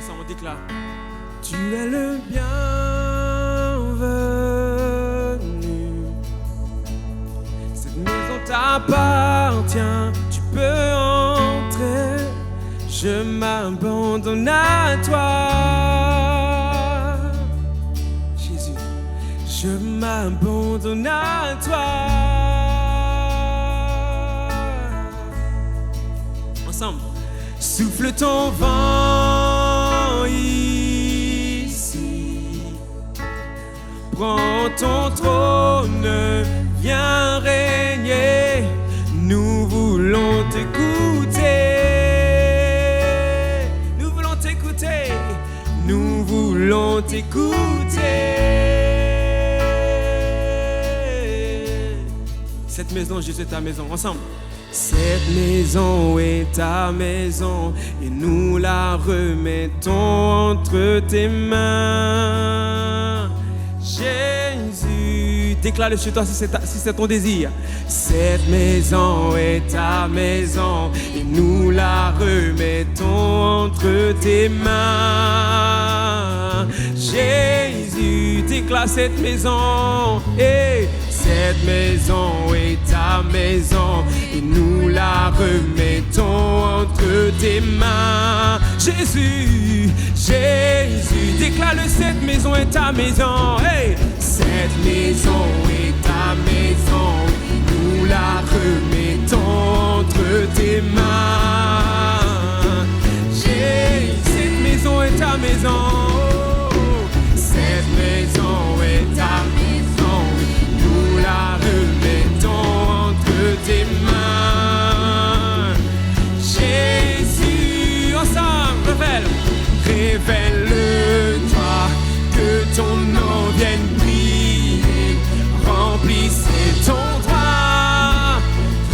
Ensemble, on déclare. Tu es le bienvenu. Cette maison t'appartient. Tu peux entrer. Je m'abandonne à toi. Jésus, je m'abandonne à toi. Ensemble. Souffle ton vent ici. Prends ton trône, viens régner. Nous voulons t'écouter. Nous voulons t'écouter. Nous voulons t'écouter. Cette maison, Jésus, est ta maison. Ensemble. Cette maison est ta maison et nous la remettons entre tes mains. Jésus, déclare-le chez toi si c'est ton désir. Cette maison est ta maison et nous la remettons entre tes mains. Jésus, déclare cette maison. Hey. Cette maison est ta maison et nous la remettons entre tes mains. Jésus, Jésus, déclare-le, cette maison est ta maison. Hey! Cette maison est ta maison, nous la remettons entre tes mains. Jésus, cette maison est ta maison. Cette maison est ta maison. Nous la remettons entre tes mains. Jésus, ensemble, révèle-toi, que ton nom vienne briller. Remplissez ton droit,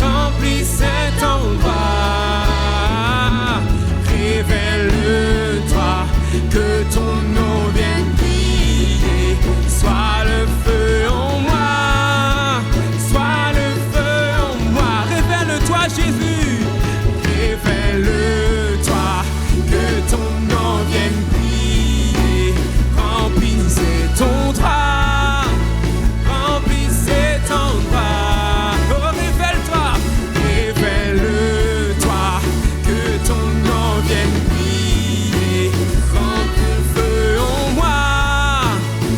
remplissez ton droit. Révèle-toi, que ton nom vienne briller. Sois le feu en moi. Jésus, révèle-toi, que ton nom vienne briller. Remplissez ton droit, remplissez ton droit. Oh, révèle-toi, révèle-toi, que ton nom vienne briller. Remplis le feu en moi,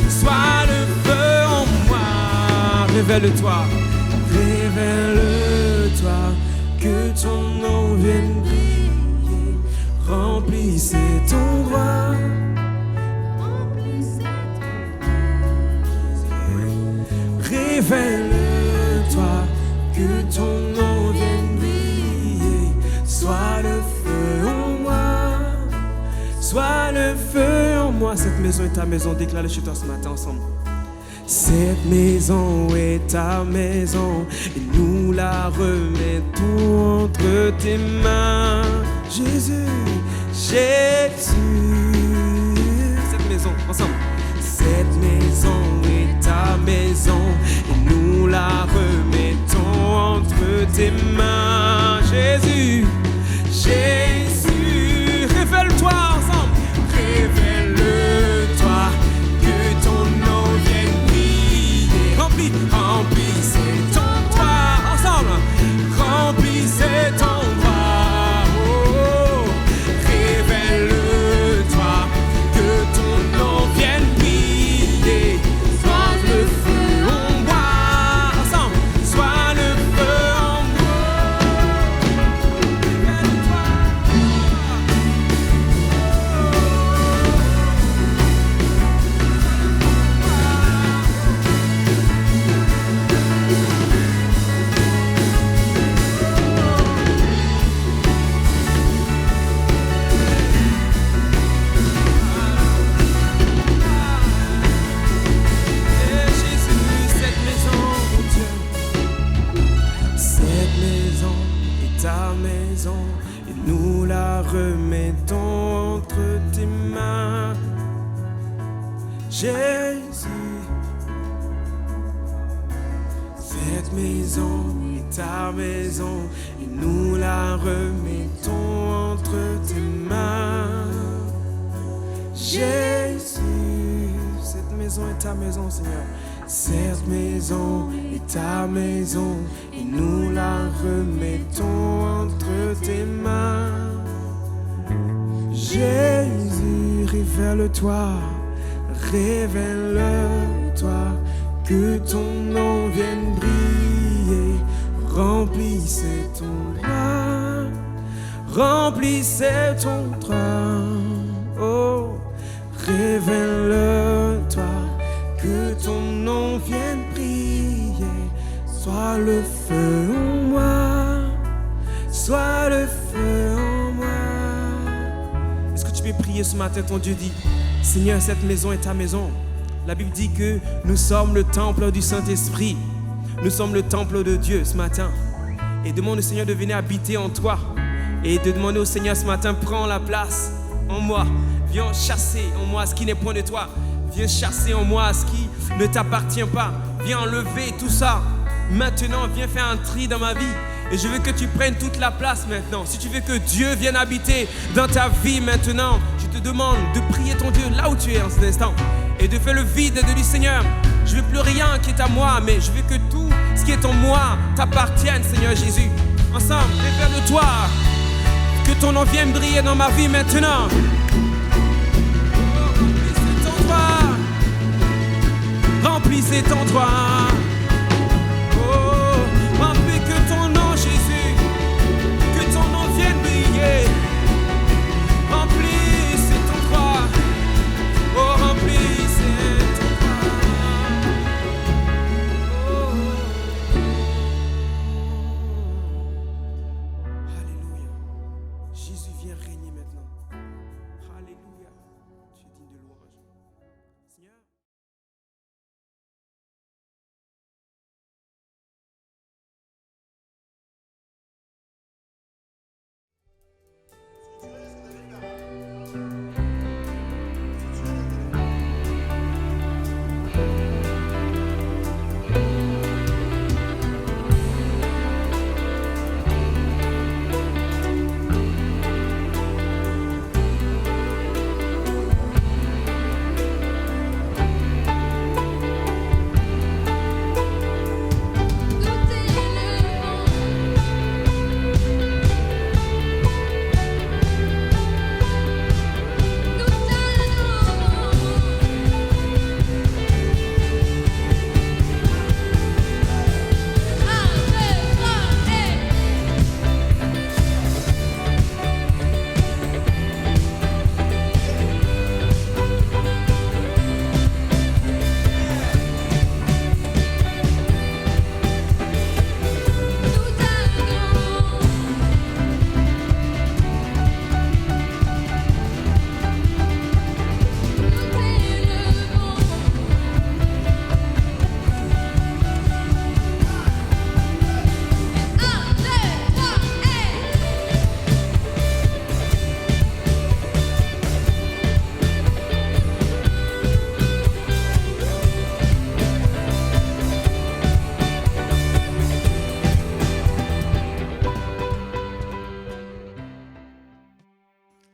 sois le feu en moi. Révèle-toi, révèle-toi. Que ton nom vienne briller, remplissez ton droit. Révèle-toi, que ton nom vienne briller. Sois le feu en moi, sois le feu en moi. Cette maison est ta maison, déclare-le chez toi ce matin ensemble. Cette maison est ta maison et nous la remettons entre tes mains. Jésus, Jésus. Cette maison, ensemble. Cette maison est ta maison et nous la remettons entre tes mains. Jésus, Jésus. Révèle-toi ensemble. Révèle-toi, que ton nom vienne. Remplissez ton droit, ensemble. Remplissez ton droit. Oh, révèle-toi, que ton nom vienne briller. Sois le feu en moi, ensemble. Sois le feu en moi. Révèle-toi. Et nous la remettons entre tes mains. Jésus, cette maison est ta maison et nous la remettons entre tes mains. Jésus, cette maison est ta maison, Seigneur. Cette maison est ta maison et nous la remettons entre tes mains. Jésus, révèle-toi, révèle-toi, que ton nom vienne briller, remplissez ton trône, remplissez ton trône, oh, révèle-toi, que ton nom vienne briller, sois le feu en moi, sois le feu en moi. Est-ce que tu peux prier ce matin? Ton Dieu dit, Seigneur, cette maison est ta maison. La Bible dit que nous sommes le temple du Saint-Esprit. Nous sommes le temple de Dieu ce matin. Et demande au Seigneur de venir habiter en toi. Et de demander au Seigneur ce matin, prends la place en moi. Viens chasser en moi ce qui n'est point de toi. Viens chasser en moi ce qui ne t'appartient pas. Viens enlever tout ça. Maintenant, viens faire un tri dans ma vie. Et je veux que tu prennes toute la place maintenant. Si tu veux que Dieu vienne habiter dans ta vie maintenant, je te demande de prier ton Dieu là où tu es en cet instant. Et de faire le vide et de dire, Seigneur, je veux plus rien qui est à moi, mais je veux que tout ce qui est en moi t'appartienne, Seigneur Jésus. Ensemble, révèle-toi, que ton nom vienne briller dans ma vie maintenant. Remplissez ton droit. Oh, remplis que ton nom, Jésus, que ton nom vienne briller. Remplissez ton droit. Oh, remplissez ton droit. Oh. Alléluia. Jésus vient régner maintenant. Alléluia. Tu es digne de louange. Seigneur.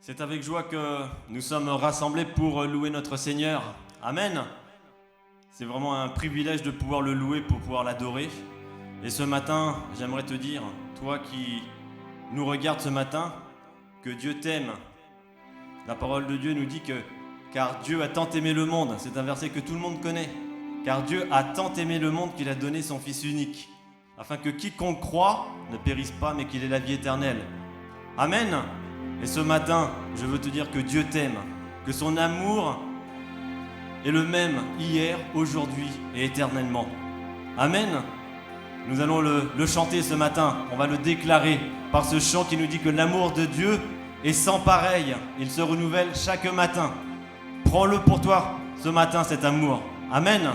C'est avec joie que nous sommes rassemblés pour louer notre Seigneur. Amen. C'est vraiment un privilège de pouvoir le louer, pour pouvoir l'adorer. Et ce matin, j'aimerais te dire, toi qui nous regardes ce matin, que Dieu t'aime. La parole de Dieu nous dit que « Car Dieu a tant aimé le monde », c'est un verset que tout le monde connaît. « Car Dieu a tant aimé le monde qu'il a donné son Fils unique, afin que quiconque croit ne périsse pas, mais qu'il ait la vie éternelle. » Amen. Et ce matin, je veux te dire que Dieu t'aime, que son amour est le même hier, aujourd'hui et éternellement. Amen. Nous allons le chanter ce matin, on va le déclarer par ce chant qui nous dit que l'amour de Dieu est sans pareil. Il se renouvelle chaque matin. Prends-le pour toi ce matin, cet amour. Amen.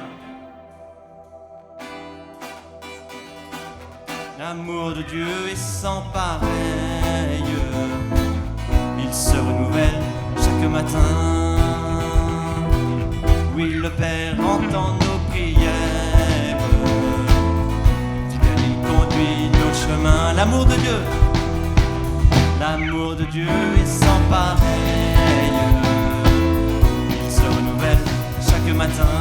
L'amour de Dieu est sans pareil. Il se renouvelle chaque matin. Oui, le Père entend nos prières. Fidèle, il conduit nos chemins. L'amour de Dieu est sans pareil. matin.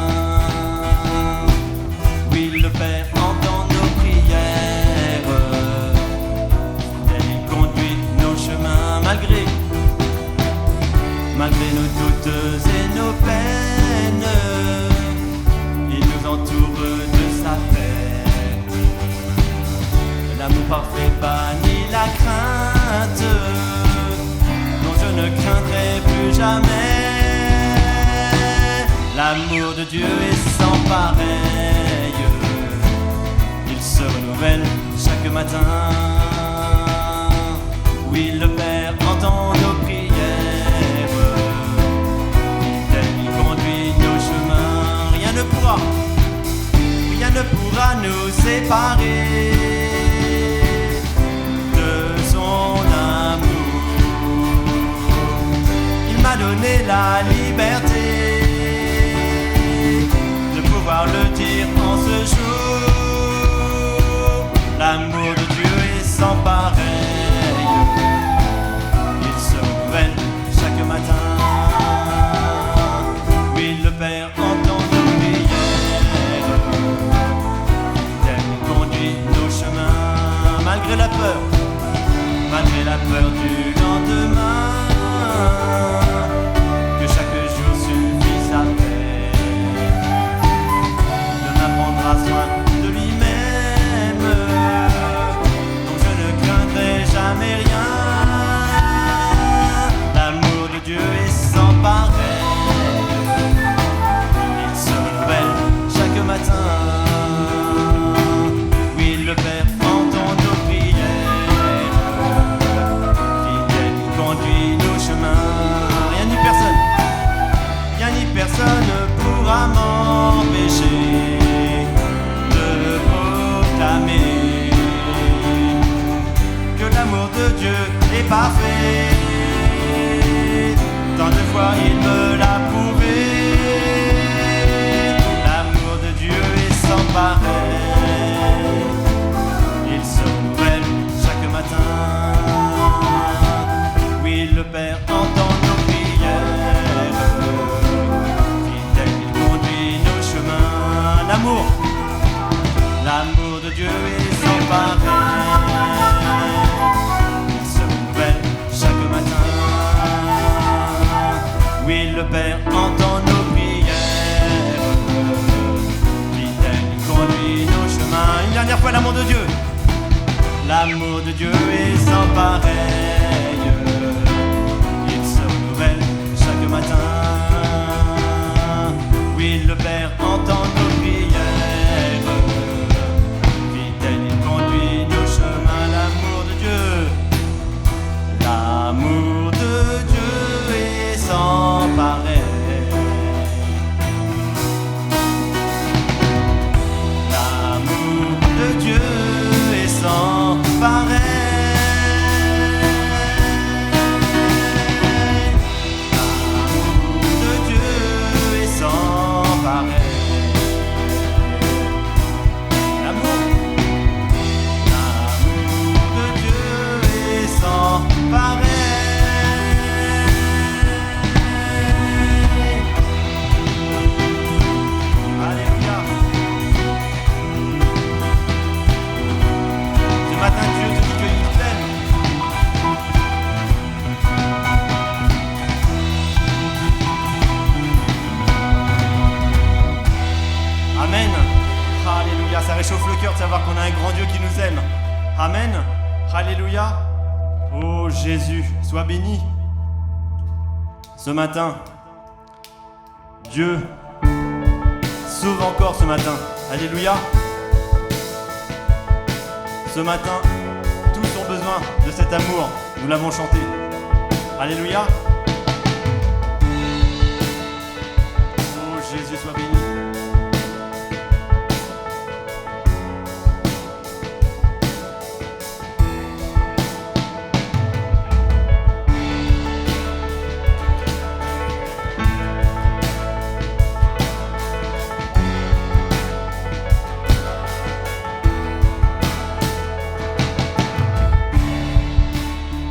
Oui, le Père entend nos prières. Il conduit nos chemins malgré nos doutes et nos peines. Il nous entoure de sa paix. L'amour parfait bannit la crainte, dont je ne craindrai plus jamais. L'amour de Dieu est sans pareil. Il se renouvelle chaque matin. Oui, le Père entend nos prières. Il conduit nos chemins. Rien ne pourra nous séparer de son amour. Il m'a donné la liberté de pouvoir le dire en ce jour. L'amour de Dieu est sans pareil. Il se renouvelle chaque matin. Oui, le Père entend nos prières. Il conduit nos chemins malgré la peur du lendemain. Que chaque jour suffit sa paix. Il m'apprendra soin de lui-même, dont je ne craindrai jamais rien. L'amour de Dieu est sans pareil. Il se renouvelle chaque matin. Oui, le Père entend nos prières. Fidèle, il conduit nos chemins. Rien ni personne pourra m'empêcher de proclamer que l'amour de Dieu est parfait. Tant de fois il me l'a prouvé. L'amour de Dieu est sans pareil. Il se renouvelle chaque matin. Oui, le Père entend nos prières. Fidèle, il conduit nos chemins. L'amour de Dieu est sans pareil. Il se renouvelle chaque matin. Oui, le Père entend nos prières. Fidèle, il conduit nos chemins. Une dernière fois, l'amour de Dieu. L'amour de Dieu est sans pareil. Il se renouvelle chaque matin. Oui, le Père entend nos prières. Fidèle, il conduit nos chemins. L'amour de Dieu. L'amour de Dieu est sans pareil. L'amour de Dieu est sans pareil. L'amour de Dieu est sans pareil. L'amour de Dieu est sans pareil. Alléluia. Ce matin, Dieu te dit qu'il t'aime. Amen. Alléluia. Ça réchauffe le cœur de savoir qu'on a un grand Dieu qui nous aime. Amen. Alléluia. Oh Jésus, sois béni. Ce matin, Dieu sauve encore ce matin. Alléluia. Ce matin, tous ont besoin de cet amour. Nous l'avons chanté. Alléluia. Oh Jésus, sois béni.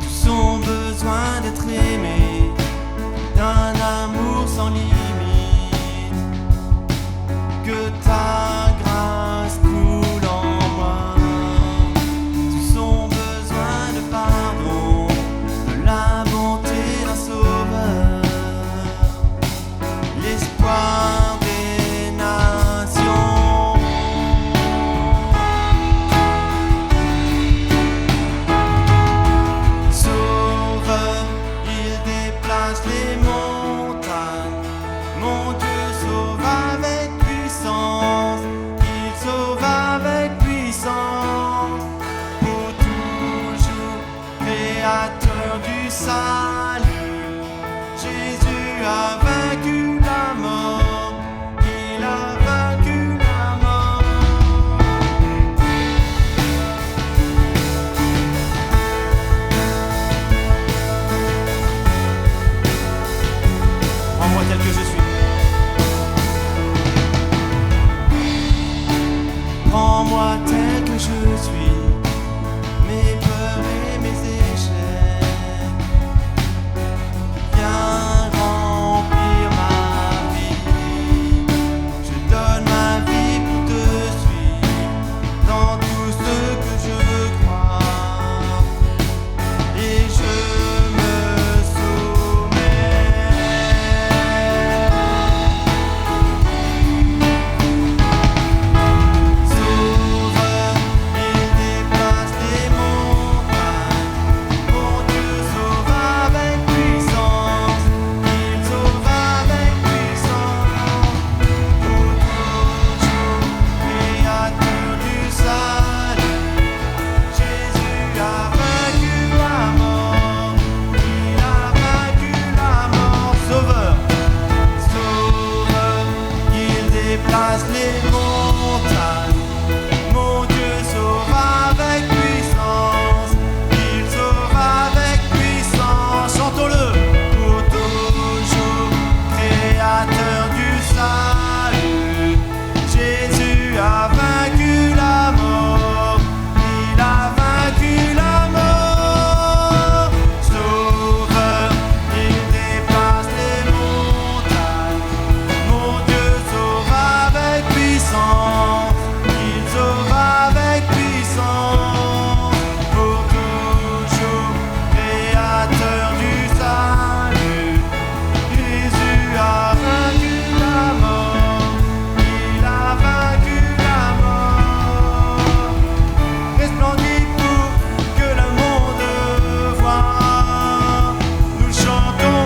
Tous ont besoin d'être aimés, d'un amour sans limite. salut. Jésus a vaincu la mort, il a vaincu la mort. Prends-moi tel que je suis. Prends-moi tel que je suis, mes peurs et mes échecs. Viens remplir ma vie. Je donne ma vie pour te suivre dans tout ce que je crois. Et je me soumets. Sauveur, il déplace les montagnes. Mon Dieu sauve avec puissance. Il sauve avec puissance. Pour toujours, créateur du salut. Jésus a vaincu la mort. Il a vaincu la mort. Sauveur, sauveur, il déplace les montagnes. Mon Dieu sauve avec puissance. Il sauve avec puissance. Chantons-le. Pour toujours, créateur du salut. Jésus a vaincu la mort. Il a vaincu la mort. Sauveur, il déplace les montagnes. Mon Dieu sauve avec puissance. Il sauve avec puissance. Pour toujours, créateur du salut. Jésus a vaincu la mort. Il a vaincu la mort. Resplendit pour que le monde voie. Nous chantons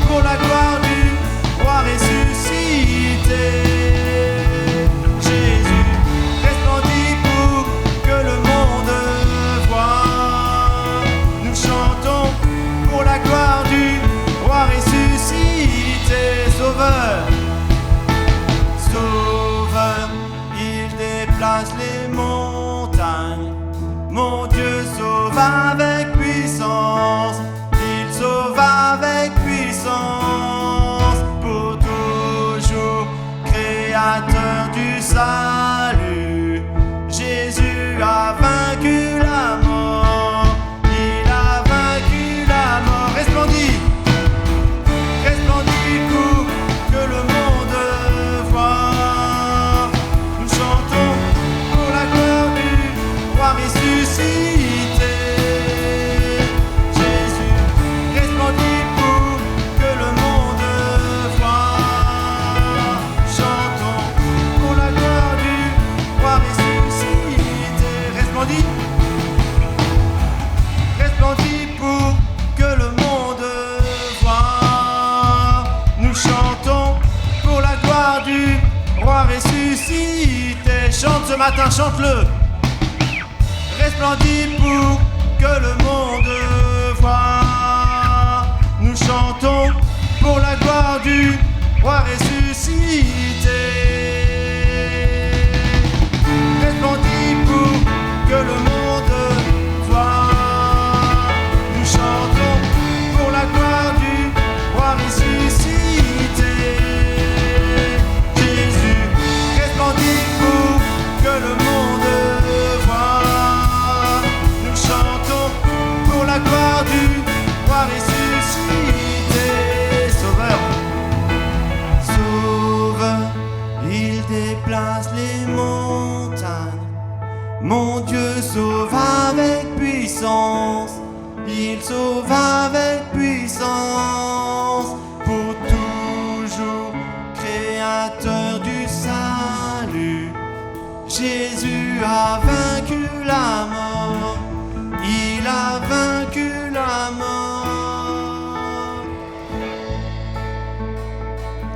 pour la gloire du roi ressuscité. Jésus resplendit pour que le monde voie. Nous chantons pour la gloire du roi ressuscité. Sauveur, sauveur, il déplace les montagnes. Mon Dieu sauve avec puissance. Il sauve avec puissance. Pour toujours, créateur du salut. Jésus a vaincu la mort. Il a vaincu la mort. Resplendit. Resplendit pour que le monde voie. Nous chantons pour la gloire du roi ressuscité. Jésus resplendit pour que le monde voie. Chantons pour la gloire du roi ressuscité. Resplendit. Resplendit pour que le monde voie. Nous chantons pour la gloire du roi ressuscité. Chante ce matin, chante-le. Resplendit pour que le monde voie. Nous chantons pour la gloire du roi ressuscité. Resplendit pour que le monde voie. Nous chantons pour la gloire du roi ressuscité. Jésus resplendit pour que le monde voie. Nous chantons pour la gloire du roi ressuscité. Sauveur, sauveur, il déplace les montagnes. Mon Dieu sauve avec puissance. Il sauve avec puissance. Pour toujours, créateur du salut. Jésus a vaincu la mort. Il a vaincu la mort.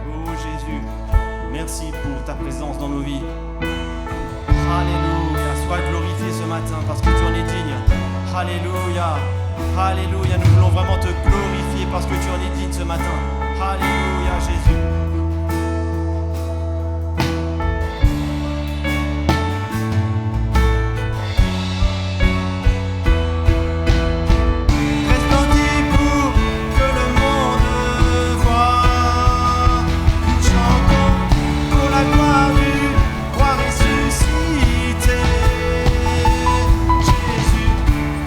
Oh Jésus, merci pour ta présence dans nos vies. Alléluia, sois glorifié ce matin parce que tu en es digne. Alléluia. Alléluia, nous voulons vraiment te glorifier parce que tu en es digne ce matin. Alléluia, Jésus. Resplendis pour que le monde voie. Nous chantons pour la gloire du roi ressuscité. Jésus,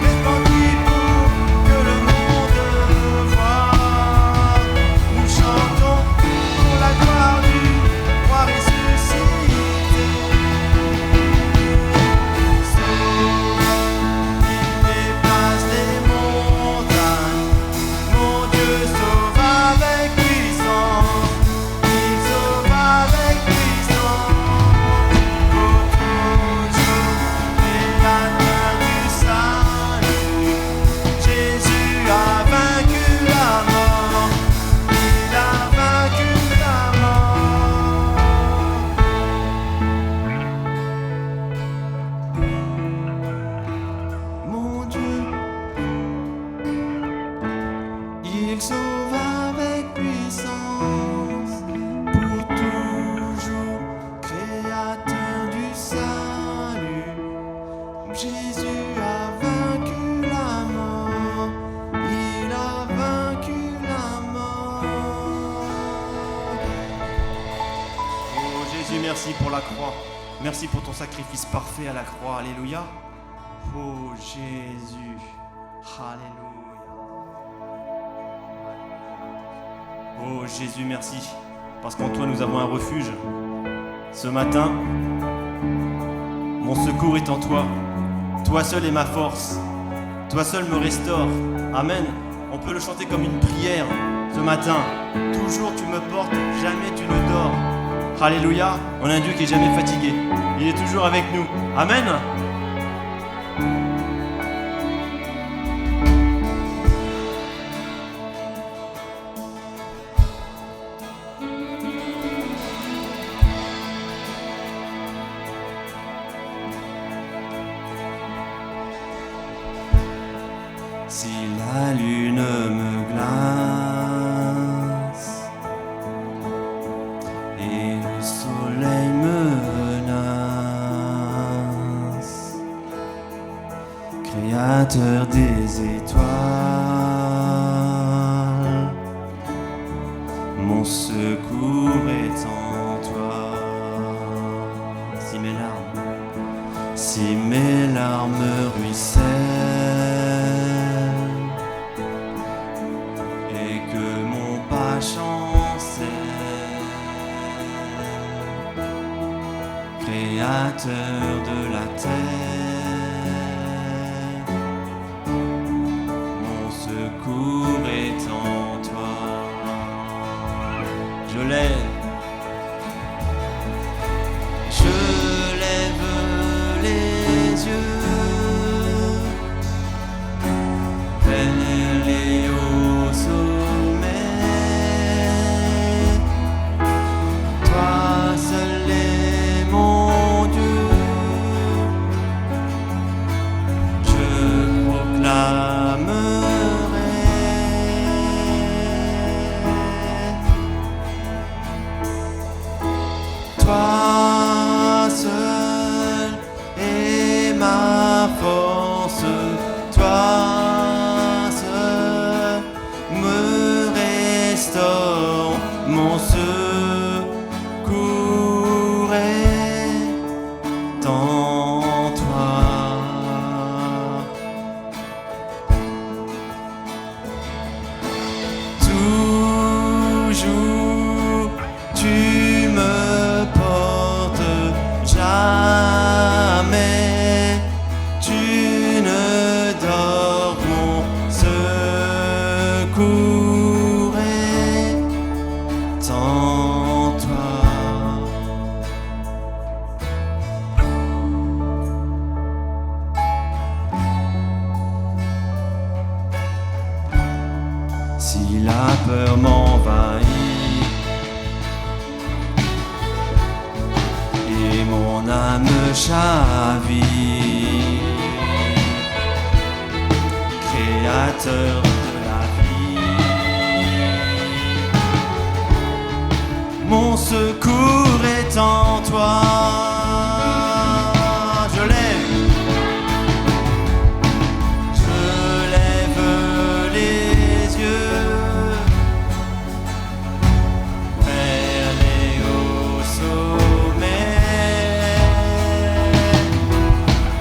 resplendis pour que le monde voie. Nous chantons pour la gloire du roi ressuscité. Il dépasse les montagnes. Mon Dieu sauve avec puissance. Il sauve avec puissance. Pour toujours, créateur du salut. Jésus a vaincu la mort. Il a vaincu la mort. Mon Dieu, il sauve avec puissance. Pour toujours, créateur du salut. Jésus a vaincu la mort. Il a vaincu la mort. Oh Jésus, merci pour la croix. Merci pour ton sacrifice parfait à la croix. Alléluia. Oh Jésus. Alléluia. Oh Jésus, merci. Parce qu'en toi nous avons un refuge. Ce matin, mon secours est en toi. Toi seul est ma force. Toi seul me restaure. Amen. On peut le chanter comme une prière ce matin. Toujours tu me portes, jamais tu ne dors. Alléluia. On a un Dieu qui est jamais fatigué. Il est toujours avec nous. Amen. Si la lune me glace et le soleil menace, Créateur des étoiles, mon secours est en toi. Si mes larmes ruissellent et que mon pas chancelle, Créateur de la terre, mon secours est en toi. Je lève les yeux vers les hauts sommets. Toi seul est mon Dieu. Je proclamerai toi seul est ma force, toi seul me restaure, mon secours est en toi. Toujours tu me portes, jamais tu ne dors, mon secours est en toi. Si la peur m'envahit et mon âme chavire, créateur de la vie. Mon secours est en toi. Je lève les yeux vers les hauts sommets.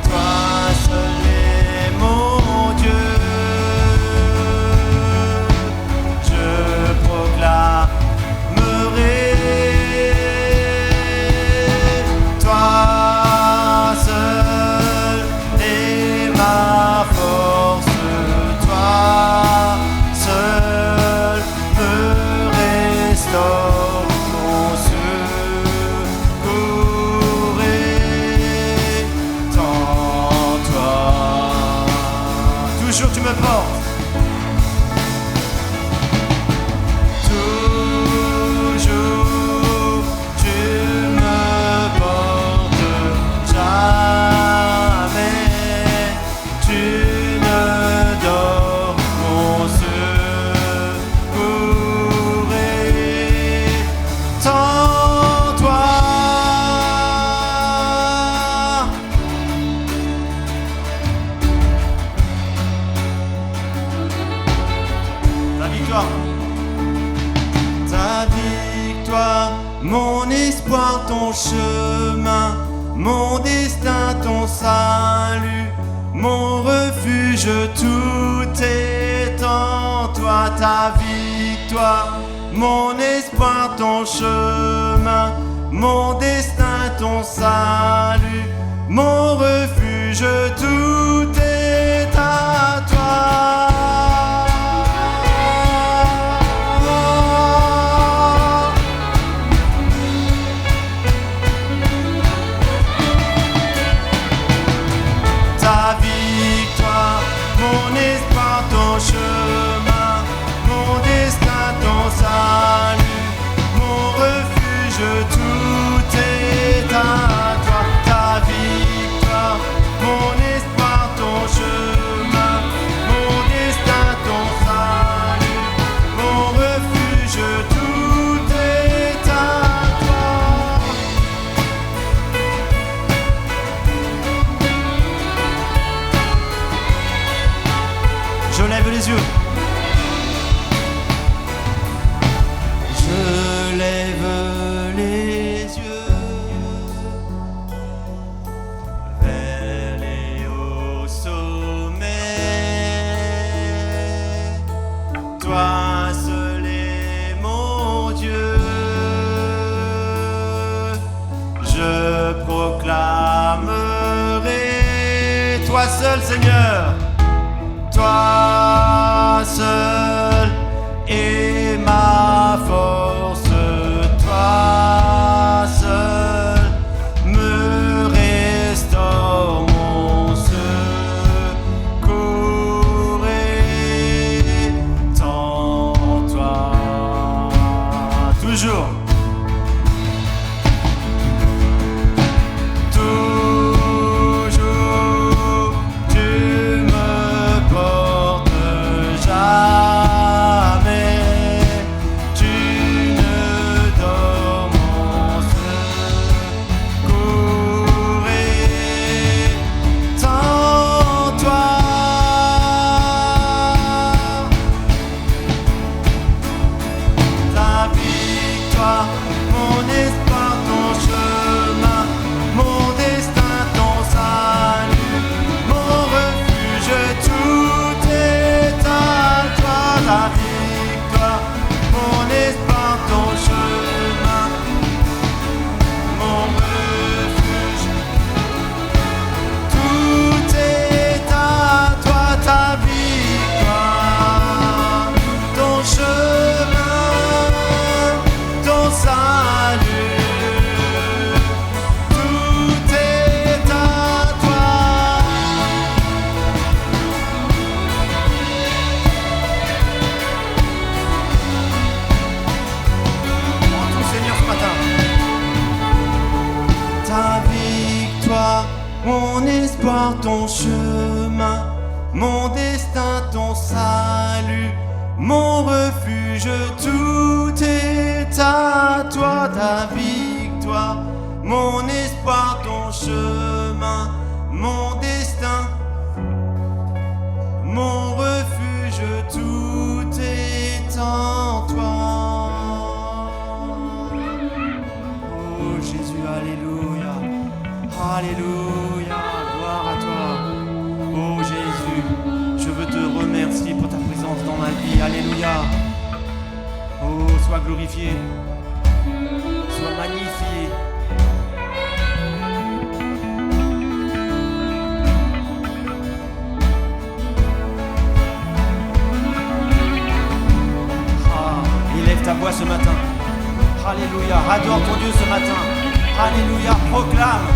Toi seul est mon Dieu. Je proclamerai toi seul est ma force. Toi seul me restaure. Mon secours est en toi. Toujours tu me portes. Toujours tu me portes. Jamais tu ne dors. Mon secours est en toi. Ta victoire, mon espoir, ton chemin, mon destin, ton salut, mon refuge, tout est en toi. Ta victoire, mon espoir, ton chemin, mon destin, ton salut, mon refuge, tout est à toi. Ta victoire, mon espoir, ton chemin, mon destin, ton salut, mon refuge, tout est à toi. Ta victoire, mon espoir, ton chemin, mon destin, ton salut, mon refuge, tout est à toi. Je lève les yeux. Je lève les yeux vers les hauts sommets. Toi seul est mon Dieu. Je proclamerai toi seul, Seigneur. Toi seul est ma force. Toi seul me restaure. Mon secours est en toi. Toujours. Toujours tu me portes. Jamais tu ne dors. Mon secours est en toi. Ta victoire, mon espoir, ton chemin, mon destin, ton salut, mon refuge, tout est à toi. Ta victoire, mon espoir, ton chemin, mon refuge, tout est à toi. Ta victoire, ton chemin, ton salut, tout est à toi. Prends tout, Seigneur, ce matin. Ta victoire, mon espoir, ton chemin, mon destin. destin, ton salut, mon refuge, tout est à toi, ta victoire, mon espoir, ton chemin, mon destin, mon refuge, tout est en toi. Oh Jésus, alléluia, alléluia, gloire à toi. Oh Jésus, je veux te remercier pour ta présence dans ma vie, alléluia. Oh, sois glorifié, sois magnifié. Élève ta voix ce matin. Alléluia. Adore ton Dieu ce matin. Alléluia. Proclame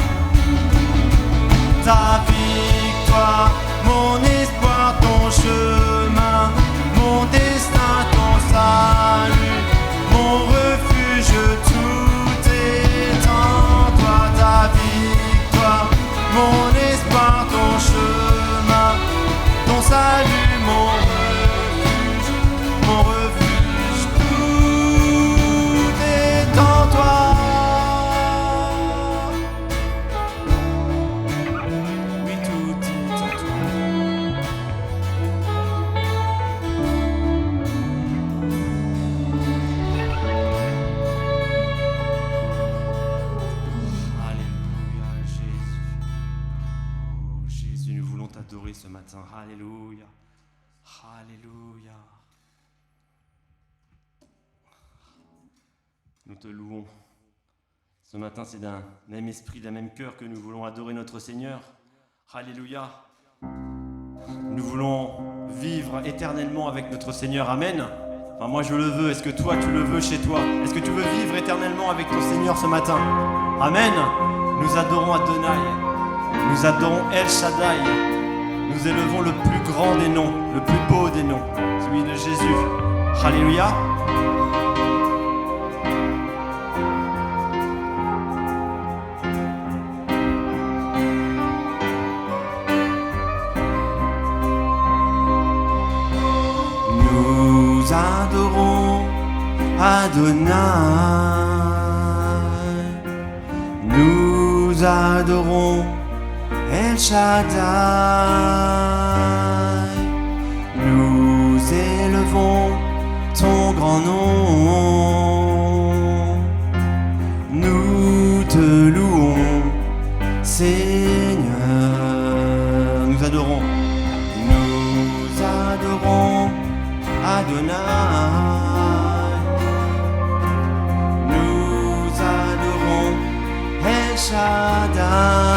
ta victoire, mon espoir, ton chemin, mon destin, ton salut, mon refuge, tout est en toi. Ta victoire, mon espoir, ton chemin, ton salut, mon refuge, mon refuge. Ce matin, alléluia, alléluia. Nous te louons. Ce matin, c'est d'un même esprit, d'un même cœur que nous voulons adorer notre Seigneur. Alléluia. Nous voulons vivre éternellement avec notre Seigneur. Amen. Enfin, moi, je le veux. Est-ce que toi, tu le veux chez toi? Est-ce que tu veux vivre éternellement avec ton Seigneur ce matin? Amen. Nous adorons Adonai. Nous adorons El Shaddai. Nous élevons le plus grand des noms, le plus beau des noms, celui de Jésus. Alléluia. Nous adorons Adonai. Nous adorons El Shaddai, nous élevons ton grand nom, nous te louons, Seigneur. Nous adorons Adonai, nous adorons El Shaddai.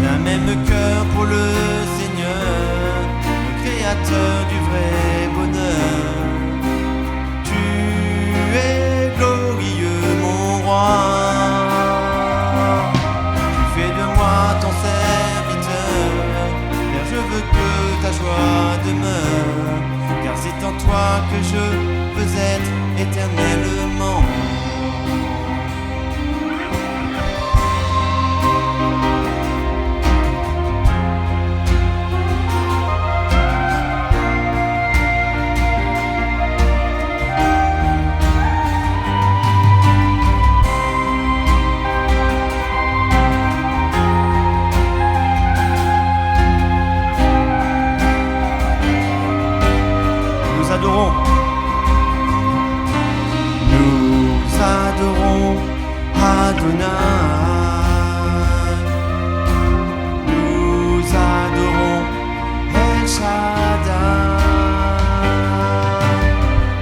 D'un même cœur pour le Seigneur, le Créateur du vrai bonheur. Tu es glorieux, mon roi. Tu fais de moi ton serviteur, car je veux que ta joie demeure, car c'est en toi que je veux être éternellement. Nous adorons Adonai. Nous adorons El Shaddai.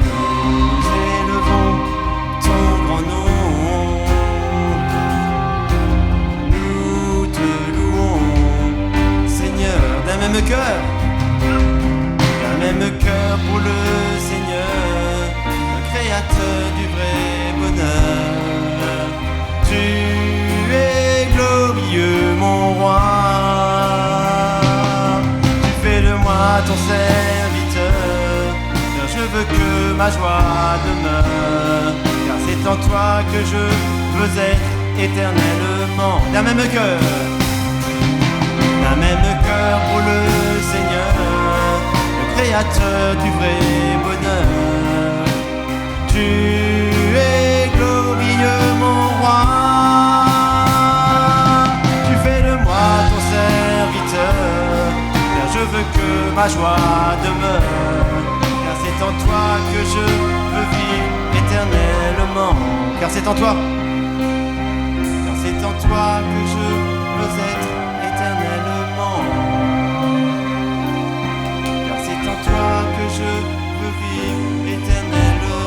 Nous élevons ton grand nom. Nous te louons, Seigneur, d'un même cœur. Même cœur pour le Seigneur, le Créateur du vrai bonheur. Tu ma joie demeure. Car c'est en toi que je veux être éternellement. D'un même cœur pour le Seigneur, le Créateur du vrai bonheur. Tu es glorieux mon roi, tu fais de moi ton serviteur, car je veux que ma joie demeure. Car c'est en toi que je veux vivre éternellement. Car c'est en toi que je veux être éternellement. Car c'est en toi que je veux vivre éternellement.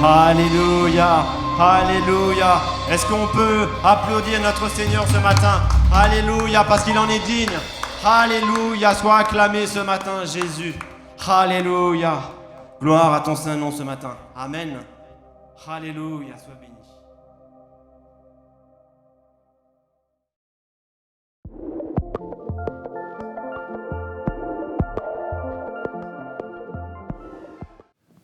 Alléluia, alléluia. Est-ce qu'on peut applaudir notre Seigneur ce matin? Alléluia, parce qu'il en est digne. Alléluia, sois acclamé ce matin, Jésus. Alléluia. Gloire à ton saint nom ce matin. Amen. Alléluia, sois béni.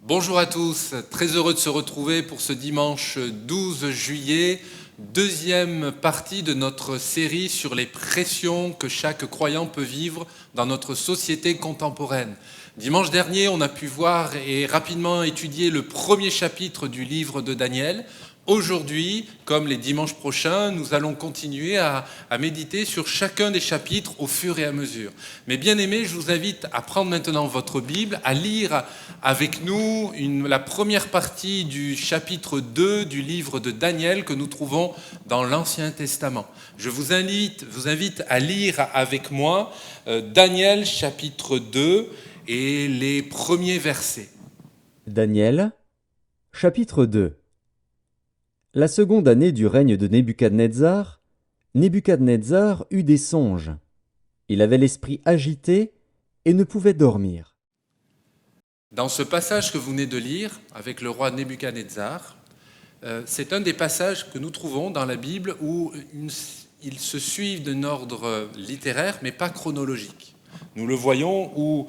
Bonjour à tous, très heureux de se retrouver pour ce dimanche 12 juillet, deuxième partie de notre série sur les pressions que chaque croyant peut vivre dans notre société contemporaine. Dimanche dernier, on a pu voir et rapidement étudier le premier chapitre du livre de Daniel. Aujourd'hui, comme les dimanches prochains, nous allons continuer à méditer sur chacun des chapitres au fur et à mesure. Mais bien aimés, je vous invite à prendre maintenant votre Bible, à lire avec nous la première partie du chapitre 2 du livre de Daniel que nous trouvons dans l'Ancien Testament. Je vous invite à lire avec moi Daniel chapitre 2 et les premiers versets. Daniel, chapitre 2. La seconde année du règne de Nebuchadnezzar, Nebuchadnezzar eut des songes. Il avait l'esprit agité et ne pouvait dormir. Dans ce passage que vous venez de lire avec le roi Nebuchadnezzar, c'est un des passages que nous trouvons dans la Bible où ils se suivent d'un ordre littéraire mais pas chronologique. Nous le voyons où,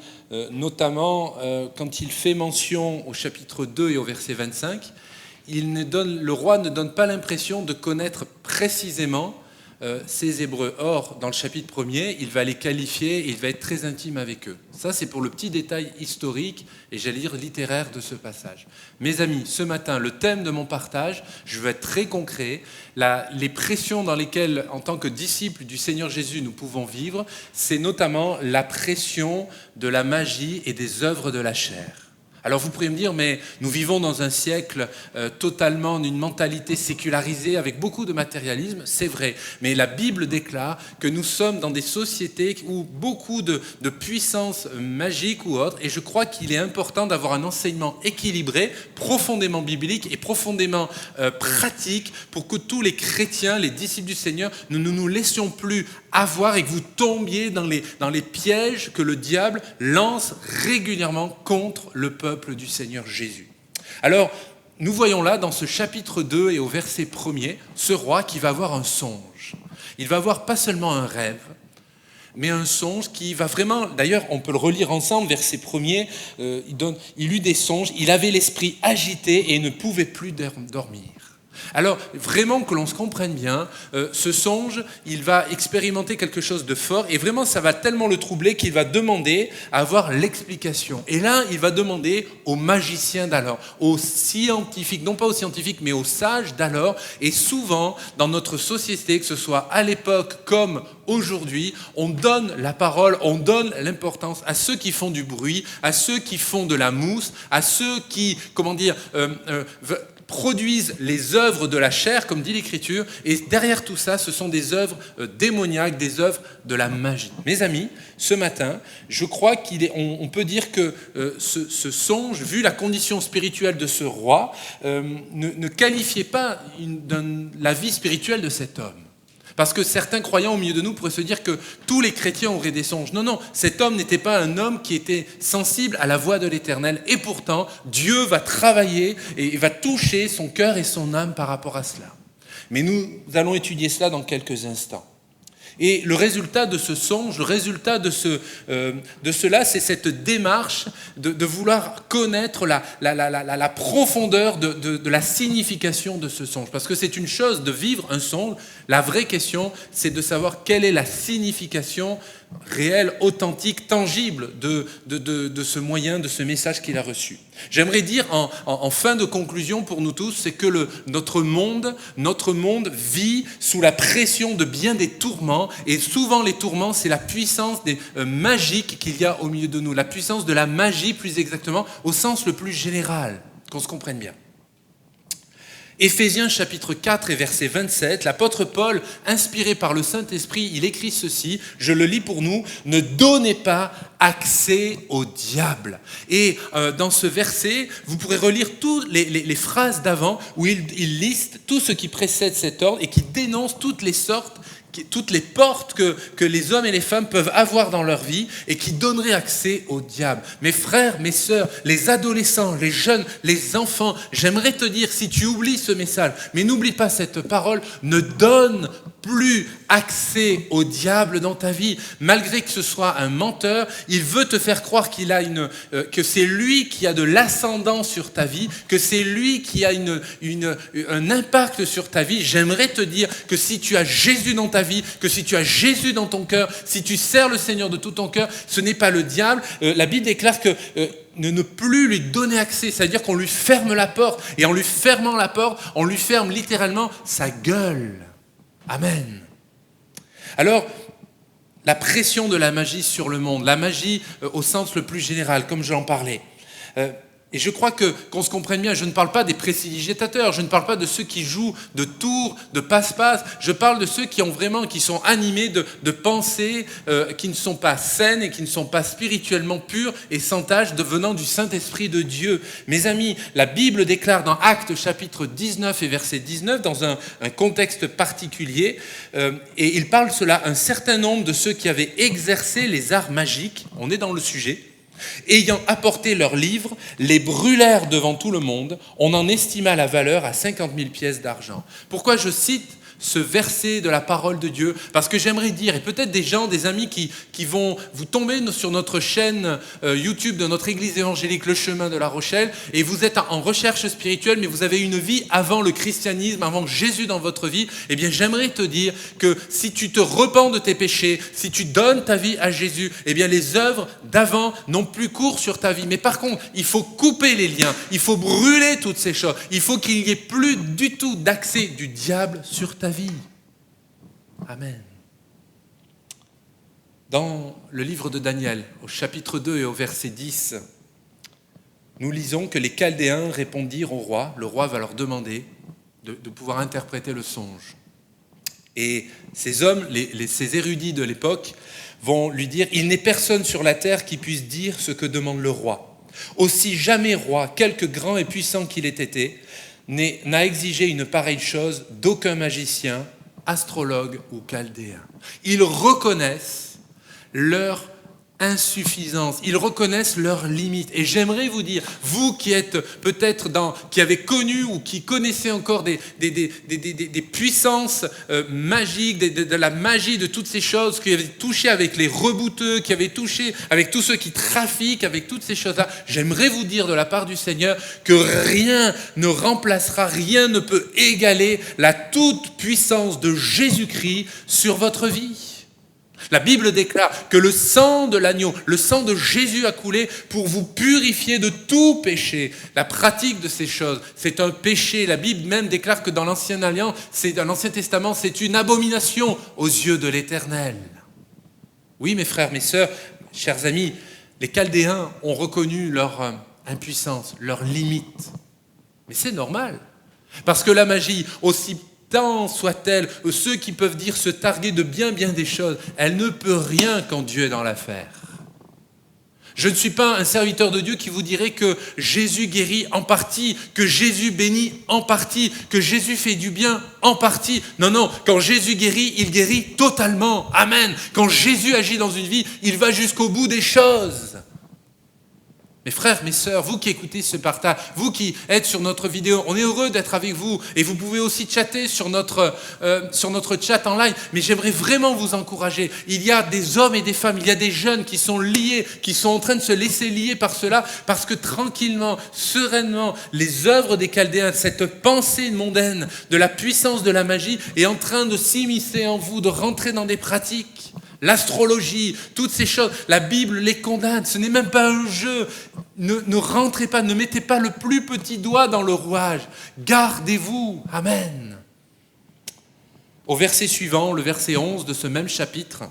notamment, quand il fait mention au chapitre 2 et au verset 25, le roi ne donne pas l'impression de connaître précisément ces Hébreux. Or, dans le chapitre 1er, il va les qualifier et il va être très intime avec eux. Ça, c'est pour le petit détail historique et j'allais dire littéraire de ce passage. Mes amis, ce matin, le thème de mon partage, je vais être très concret. Les pressions dans lesquelles, en tant que disciples du Seigneur Jésus, nous pouvons vivre, c'est notamment la pression de la magie et des œuvres de la chair. Alors vous pourriez me dire, mais nous vivons dans un siècle totalement d'une mentalité sécularisée avec beaucoup de matérialisme, c'est vrai. Mais la Bible déclare que nous sommes dans des sociétés où beaucoup de puissance magique ou autre, et je crois qu'il est important d'avoir un enseignement équilibré, profondément biblique et profondément pratique pour que tous les chrétiens, les disciples du Seigneur, ne nous laissions plus avoir et que vous tombiez dans les pièges que le diable lance régulièrement contre le peuple du Seigneur Jésus. Alors, nous voyons là, dans ce chapitre 2 et au verset 1er, ce roi qui va avoir un songe. Il va avoir pas seulement un rêve, mais un songe qui va vraiment... D'ailleurs, on peut le relire ensemble, verset 1er, il eut des songes, il avait l'esprit agité et ne pouvait plus dormir. Alors, vraiment que l'on se comprenne bien, ce songe, il va expérimenter quelque chose de fort et vraiment, ça va tellement le troubler qu'il va demander à avoir l'explication. Et là, il va demander aux magiciens d'alors, aux scientifiques, non pas aux scientifiques, mais aux sages d'alors. Et souvent, dans notre société, que ce soit à l'époque comme aujourd'hui, on donne la parole, on donne l'importance à ceux qui font du bruit, à ceux qui font de la mousse, à ceux qui, produisent les œuvres de la chair, comme dit l'Écriture, et derrière tout ça, ce sont des œuvres démoniaques, des œuvres de la magie. Mes amis, ce matin, je crois on peut dire que ce songe, vu la condition spirituelle de ce roi, ne qualifiait pas la vie spirituelle de cet homme. Parce que certains croyants au milieu de nous pourraient se dire que tous les chrétiens auraient des songes. Non, cet homme n'était pas un homme qui était sensible à la voix de l'Éternel. Et pourtant, Dieu va travailler et va toucher son cœur et son âme par rapport à cela. Mais nous allons étudier cela dans quelques instants. Et le résultat de ce songe, le résultat de cela, c'est cette démarche de vouloir connaître la profondeur de la signification de ce songe. Parce que c'est une chose de vivre un songe, la vraie question, c'est de savoir quelle est la signification réelle, authentique, tangible de ce moyen, de ce message qu'il a reçu. J'aimerais dire en fin de conclusion pour nous tous, c'est que notre monde vit sous la pression de bien des tourments, et souvent les tourments, c'est la puissance magique qu'il y a au milieu de nous, la puissance de la magie plus exactement, au sens le plus général, qu'on se comprenne bien. Éphésiens chapitre 4 et verset 27, l'apôtre Paul, inspiré par le Saint-Esprit, il écrit ceci, je le lis pour nous, « Ne donnez pas accès au diable ». Et dans ce verset, vous pourrez relire toutes les phrases d'avant où il liste tout ce qui précède cet ordre et qui dénonce toutes les portes que les hommes et les femmes peuvent avoir dans leur vie et qui donneraient accès au diable. Mes frères, mes sœurs, les adolescents, les jeunes, les enfants, j'aimerais te dire, si tu oublies ce message, mais n'oublie pas cette parole, ne donne plus accès au diable dans ta vie. Malgré que ce soit un menteur, il veut te faire croire que c'est lui qui a de l'ascendant sur ta vie, que c'est lui qui a un impact sur ta vie. J'aimerais te dire que si tu as Jésus dans ta vie, que si tu as Jésus dans ton cœur, si tu sers le Seigneur de tout ton cœur, ce n'est pas le diable. La Bible déclare que ne plus lui donner accès, c'est-à-dire qu'on lui ferme la porte. Et en lui fermant la porte, on lui ferme littéralement sa gueule. Amen. Alors, la pression de la magie sur le monde, la magie au sens le plus général, comme j'en parlais. Et je crois qu'on se comprenne bien, je ne parle pas des prestidigitateurs, je ne parle pas de ceux qui jouent de tours, de passe-passe, je parle de ceux qui sont animés de pensées qui ne sont pas saines et qui ne sont pas spirituellement pures et sans tache venant du Saint-Esprit de Dieu. Mes amis, la Bible déclare dans Actes chapitre 19 et verset 19, dans un contexte particulier, et il parle cela, un certain nombre de ceux qui avaient exercé les arts magiques, on est dans le sujet, ayant apporté leurs livres, les brûlèrent devant tout le monde. On en estima la valeur à 50 000 pièces d'argent. Pourquoi je cite ce verset de la parole de Dieu? Parce que j'aimerais dire, et peut-être des amis qui vont vous tomber sur notre chaîne YouTube de notre église évangélique Le Chemin de La Rochelle, et vous êtes en recherche spirituelle, mais vous avez une vie avant le christianisme, avant Jésus dans votre vie, eh bien j'aimerais te dire que si tu te repens de tes péchés, si tu donnes ta vie à Jésus, eh bien les œuvres d'avant n'ont plus cours sur ta vie. Mais par contre, il faut couper les liens, il faut brûler toutes ces choses, il faut qu'il n'y ait plus du tout d'accès du diable sur ta vie. Amen. Dans le livre de Daniel, au chapitre 2 et au verset 10, nous lisons que les Chaldéens répondirent au roi. Le roi va leur demander de pouvoir interpréter le songe. Et ces hommes, ces érudits de l'époque, vont lui dire « Il n'est personne sur la terre qui puisse dire ce que demande le roi. Aussi jamais roi, quelque grand et puissant qu'il ait été, n'a exigé une pareille chose d'aucun magicien, astrologue ou chaldéen. » Ils reconnaissent leur insuffisance, ils reconnaissent leurs limites. Et j'aimerais vous dire, vous qui êtes peut-être qui avez connu ou qui connaissez encore des puissances magiques, de la magie de toutes ces choses, qui avez touché avec les rebouteux, qui avez touché avec tous ceux qui trafiquent, avec toutes ces choses-là, j'aimerais vous dire de la part du Seigneur que rien ne remplacera, rien ne peut égaler la toute puissance de Jésus-Christ sur votre vie. La Bible déclare que le sang de l'agneau, le sang de Jésus a coulé pour vous purifier de tout péché. La pratique de ces choses, c'est un péché. La Bible même déclare que dans l'Ancienne Alliance, dans l'Ancien Testament, c'est une abomination aux yeux de l'Éternel. Oui, mes frères, mes sœurs, chers amis, les Chaldéens ont reconnu leur impuissance, leurs limites. Mais c'est normal, parce que la magie, aussi tant soit-elle, ceux qui peuvent dire se targuer de bien des choses, elle ne peut rien quand Dieu est dans l'affaire. Je ne suis pas un serviteur de Dieu qui vous dirait que Jésus guérit en partie, que Jésus bénit en partie, que Jésus fait du bien en partie. Non, quand Jésus guérit, il guérit totalement. Amen. Quand Jésus agit dans une vie, il va jusqu'au bout des choses. Mes frères, mes sœurs, vous qui écoutez ce partage, vous qui êtes sur notre vidéo, on est heureux d'être avec vous et vous pouvez aussi chatter sur notre chat en live. Mais j'aimerais vraiment vous encourager. Il y a des hommes et des femmes, il y a des jeunes qui sont liés, qui sont en train de se laisser lier par cela, parce que tranquillement, sereinement, les œuvres des Chaldéens, cette pensée mondaine de la puissance de la magie est en train de s'immiscer en vous, de rentrer dans des pratiques. L'astrologie, toutes ces choses, la Bible les condamne, ce n'est même pas un jeu. Ne rentrez pas, ne mettez pas le plus petit doigt dans le rouage. Gardez-vous. Amen. Au verset suivant, le verset 11 de ce même chapitre,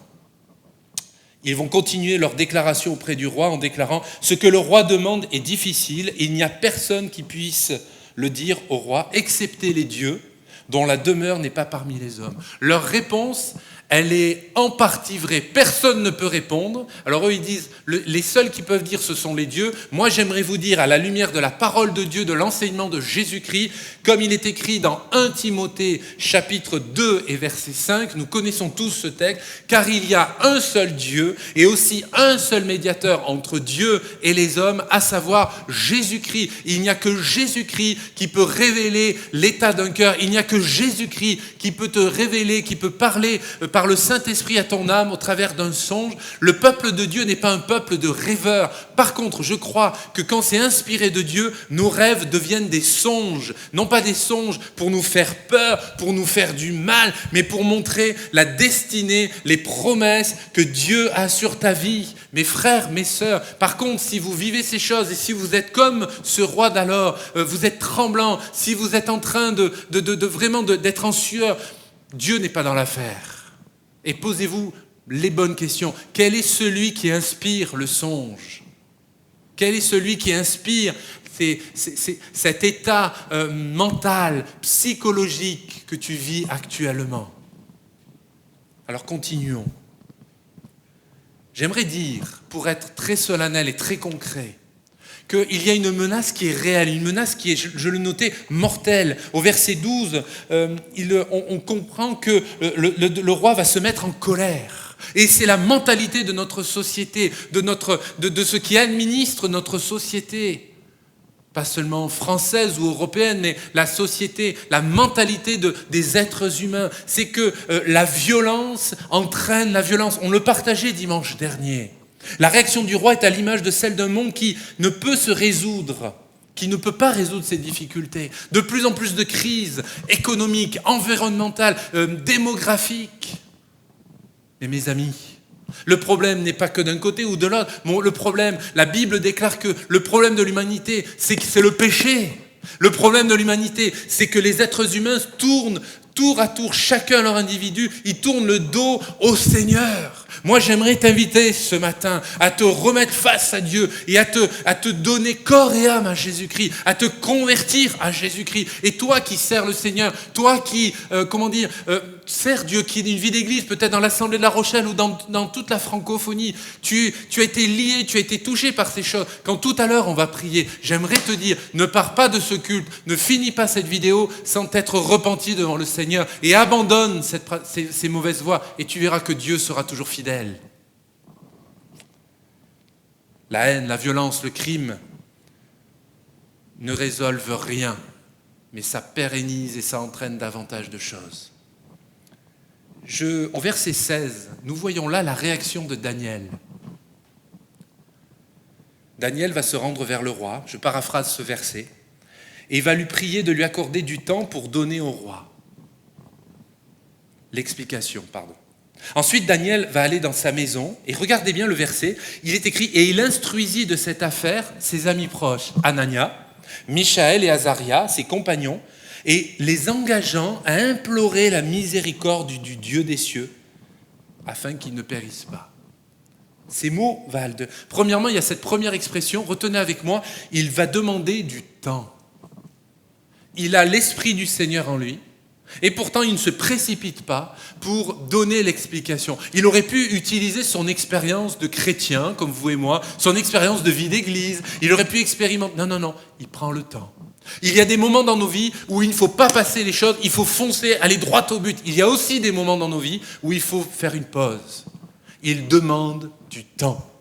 ils vont continuer leur déclaration auprès du roi en déclarant « Ce que le roi demande est difficile, et il n'y a personne qui puisse le dire au roi, excepté les dieux, dont la demeure n'est pas parmi les hommes. » Leur réponse, elle est en partie vraie. Personne ne peut répondre. Alors eux, ils disent, les seuls qui peuvent dire, ce sont les dieux. Moi, j'aimerais vous dire, à la lumière de la parole de Dieu, de l'enseignement de Jésus-Christ, comme il est écrit dans 1 Timothée, chapitre 2 et verset 5, nous connaissons tous ce texte, car il y a un seul Dieu et aussi un seul médiateur entre Dieu et les hommes, à savoir Jésus-Christ. Il n'y a que Jésus-Christ qui peut révéler l'état d'un cœur. Il n'y a que Jésus-Christ qui peut te révéler, qui peut parler par le Saint-Esprit à ton âme au travers d'un songe. Le peuple de Dieu n'est pas un peuple de rêveurs. Par contre, je crois que quand c'est inspiré de Dieu, nos rêves deviennent des songes. Non pas des songes pour nous faire peur, pour nous faire du mal, mais pour montrer la destinée, les promesses que Dieu a sur ta vie. Mes frères, mes sœurs, par contre, si vous vivez ces choses et si vous êtes comme ce roi d'alors, vous êtes tremblant, si vous êtes en train d'être en sueur, Dieu n'est pas dans l'affaire. Et posez-vous les bonnes questions. Quel est celui qui inspire le songe ? Quel est celui qui inspire cet état mental, psychologique que tu vis actuellement ? Alors continuons. J'aimerais dire, pour être très solennel et très concret, qu'il y a une menace qui est réelle, une menace qui est, je le notais, mortelle. Au verset 12, on comprend que le roi va se mettre en colère. Et c'est la mentalité de notre société, de ce qui administre notre société. Pas seulement française ou européenne, mais la société, la mentalité des êtres humains. C'est que la violence entraîne la violence. On le partageait dimanche dernier. La réaction du roi est à l'image de celle d'un monde qui ne peut se résoudre, qui ne peut pas résoudre ses difficultés. De plus en plus de crises économiques, environnementales, démographiques. Mais mes amis, le problème n'est pas que d'un côté ou de l'autre. Le problème, la Bible déclare que le problème de l'humanité, c'est le péché. Le problème de l'humanité, c'est que les êtres humains tournent tour à tour, chacun leur individu, ils tournent le dos au Seigneur. Moi, j'aimerais t'inviter ce matin à te remettre face à Dieu et à te donner corps et âme à Jésus-Christ, à te convertir à Jésus-Christ. Et toi qui sers le Seigneur, toi qui, sers Dieu, qui est une vie d'église, peut-être dans l'Assemblée de La Rochelle ou dans toute la francophonie, tu as été lié, tu as été touché par ces choses. Quand tout à l'heure on va prier, j'aimerais te dire, ne pars pas de ce culte, ne finis pas cette vidéo sans t'être repenti devant le Seigneur et abandonne ces mauvaises voies et tu verras que Dieu sera toujours fidèle. La haine, la violence, le crime ne résolvent rien, mais ça pérennise et ça entraîne davantage de choses. Au verset 16, nous voyons là la réaction de Daniel. Daniel va se rendre vers le roi, je paraphrase ce verset, et va lui prier de lui accorder du temps pour donner au roi. L'explication, pardon. Ensuite, Daniel va aller dans sa maison, et regardez bien le verset, il est écrit « Et il instruisit de cette affaire ses amis proches, Anania, Michaël et Azaria, ses compagnons, et les engageant à implorer la miséricorde du Dieu des cieux, afin qu'ils ne périssent pas. » Ces mots valent de... Premièrement, il y a cette première expression, retenez avec moi, il va demander du temps. Il a l'Esprit du Seigneur en lui, et pourtant il ne se précipite pas pour donner l'explication. Il aurait pu utiliser son expérience de chrétien, comme vous et moi, son expérience de vie d'église, il aurait pu expérimenter... Non, il prend le temps. Il y a des moments dans nos vies où il ne faut pas passer les choses, il faut foncer, aller droit au but. Il y a aussi des moments dans nos vies où il faut faire une pause. Il demande du temps.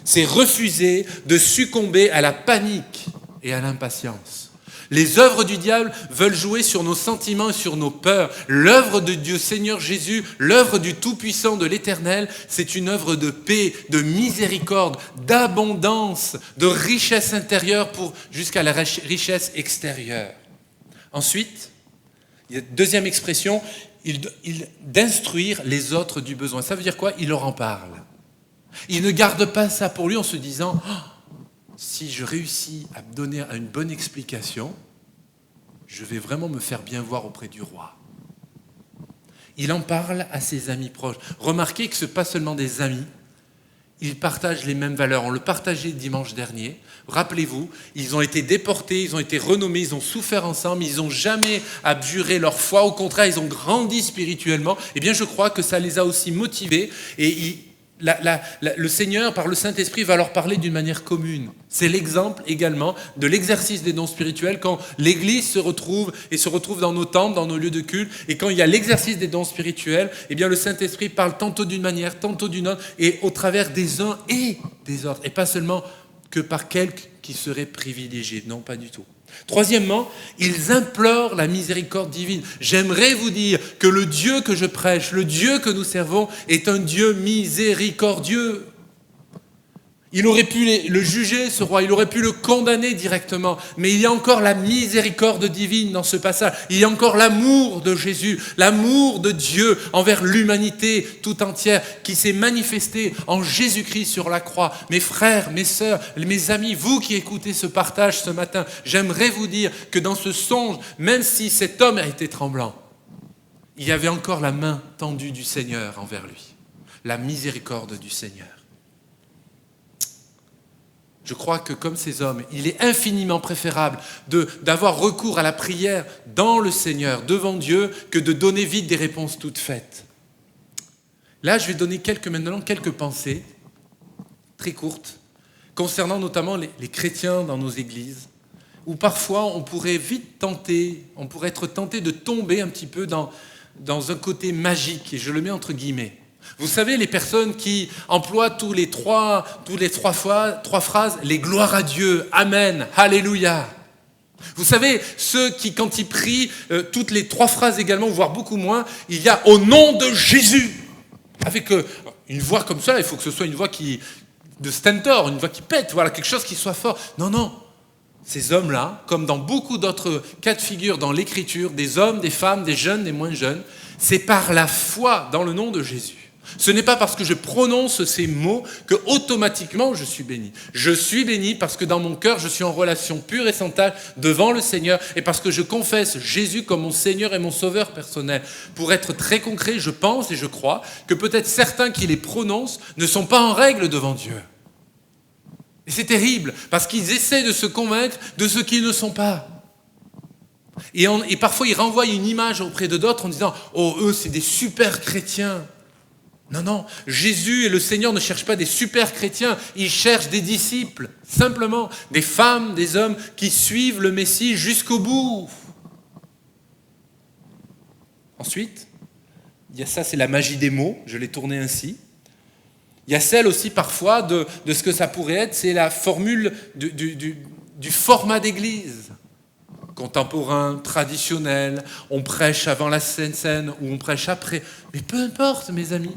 C'est refuser de succomber à la panique et à l'impatience. Les œuvres du diable veulent jouer sur nos sentiments et sur nos peurs. L'œuvre de Dieu Seigneur Jésus, l'œuvre du Tout-Puissant de l'Éternel, c'est une œuvre de paix, de miséricorde, d'abondance, de richesse intérieure jusqu'à la richesse extérieure. Ensuite, il y a une deuxième expression, d'instruire les autres du besoin. Ça veut dire quoi? Il leur en parle. Il ne garde pas ça pour lui en se disant si je réussis à me donner une bonne explication, je vais vraiment me faire bien voir auprès du roi. Il en parle à ses amis proches. Remarquez que ce n'est pas seulement des amis, ils partagent les mêmes valeurs. On le partageait dimanche dernier. Rappelez-vous, ils ont été déportés, ils ont été renommés, ils ont souffert ensemble, ils n'ont jamais abjuré leur foi. Au contraire, ils ont grandi spirituellement. Eh bien, je crois que ça les a aussi motivés et le Seigneur, par le Saint-Esprit, va leur parler d'une manière commune. C'est l'exemple également de l'exercice des dons spirituels quand l'Église se retrouve dans nos temples, dans nos lieux de culte, et quand il y a l'exercice des dons spirituels, eh bien le Saint-Esprit parle tantôt d'une manière, tantôt d'une autre, et au travers des uns et des autres, et pas seulement que par quelques qui seraient privilégiés. Non, pas du tout. Troisièmement, ils implorent la miséricorde divine. J'aimerais vous dire que le Dieu que je prêche, le Dieu que nous servons, est un Dieu miséricordieux. Il aurait pu le juger, ce roi, il aurait pu le condamner directement, mais il y a encore la miséricorde divine dans ce passage. Il y a encore l'amour de Jésus, l'amour de Dieu envers l'humanité tout entière qui s'est manifesté en Jésus-Christ sur la croix. Mes frères, mes sœurs, mes amis, vous qui écoutez ce partage ce matin, j'aimerais vous dire que dans ce songe, même si cet homme a été tremblant, il y avait encore la main tendue du Seigneur envers lui, la miséricorde du Seigneur. Je crois que comme ces hommes, il est infiniment préférable d'avoir recours à la prière dans le Seigneur, devant Dieu, que de donner vite des réponses toutes faites. Là, je vais donner maintenant quelques pensées, très courtes, concernant notamment les chrétiens dans nos églises, où parfois on pourrait être tenté de tomber un petit peu dans un côté magique, et je le mets entre guillemets. Vous savez, les personnes qui emploient tous les trois phrases, les gloires à Dieu, Amen, Alléluia. Vous savez, ceux qui, quand ils prient, toutes les 3 phrases également, voire beaucoup moins, il y a au nom de Jésus. Avec une voix comme ça, il faut que ce soit une voix de stentor, une voix qui pète, voilà, quelque chose qui soit fort. Non. Ces hommes-là, comme dans beaucoup d'autres cas de figure dans l'Écriture, des hommes, des femmes, des jeunes, des moins jeunes, c'est par la foi dans le nom de Jésus. Ce n'est pas parce que je prononce ces mots que automatiquement je suis béni. Je suis béni parce que dans mon cœur, je suis en relation pure et sans tache devant le Seigneur et parce que je confesse Jésus comme mon Seigneur et mon Sauveur personnel. Pour être très concret, je pense et je crois que peut-être certains qui les prononcent ne sont pas en règle devant Dieu. Et c'est terrible parce qu'ils essaient de se convaincre de ce qu'ils ne sont pas. Et parfois, ils renvoient une image auprès de d'autres en disant « Oh, eux, c'est des super chrétiens ». Non, Jésus et le Seigneur ne cherchent pas des super chrétiens, ils cherchent des disciples, simplement, des femmes, des hommes qui suivent le Messie jusqu'au bout. Ensuite, il y a ça, c'est la magie des mots, je l'ai tourné ainsi. Il y a celle aussi parfois de ce que ça pourrait être, c'est la formule du format d'église. Contemporain, traditionnel, on prêche avant la scène ou on prêche après. Mais peu importe, mes amis.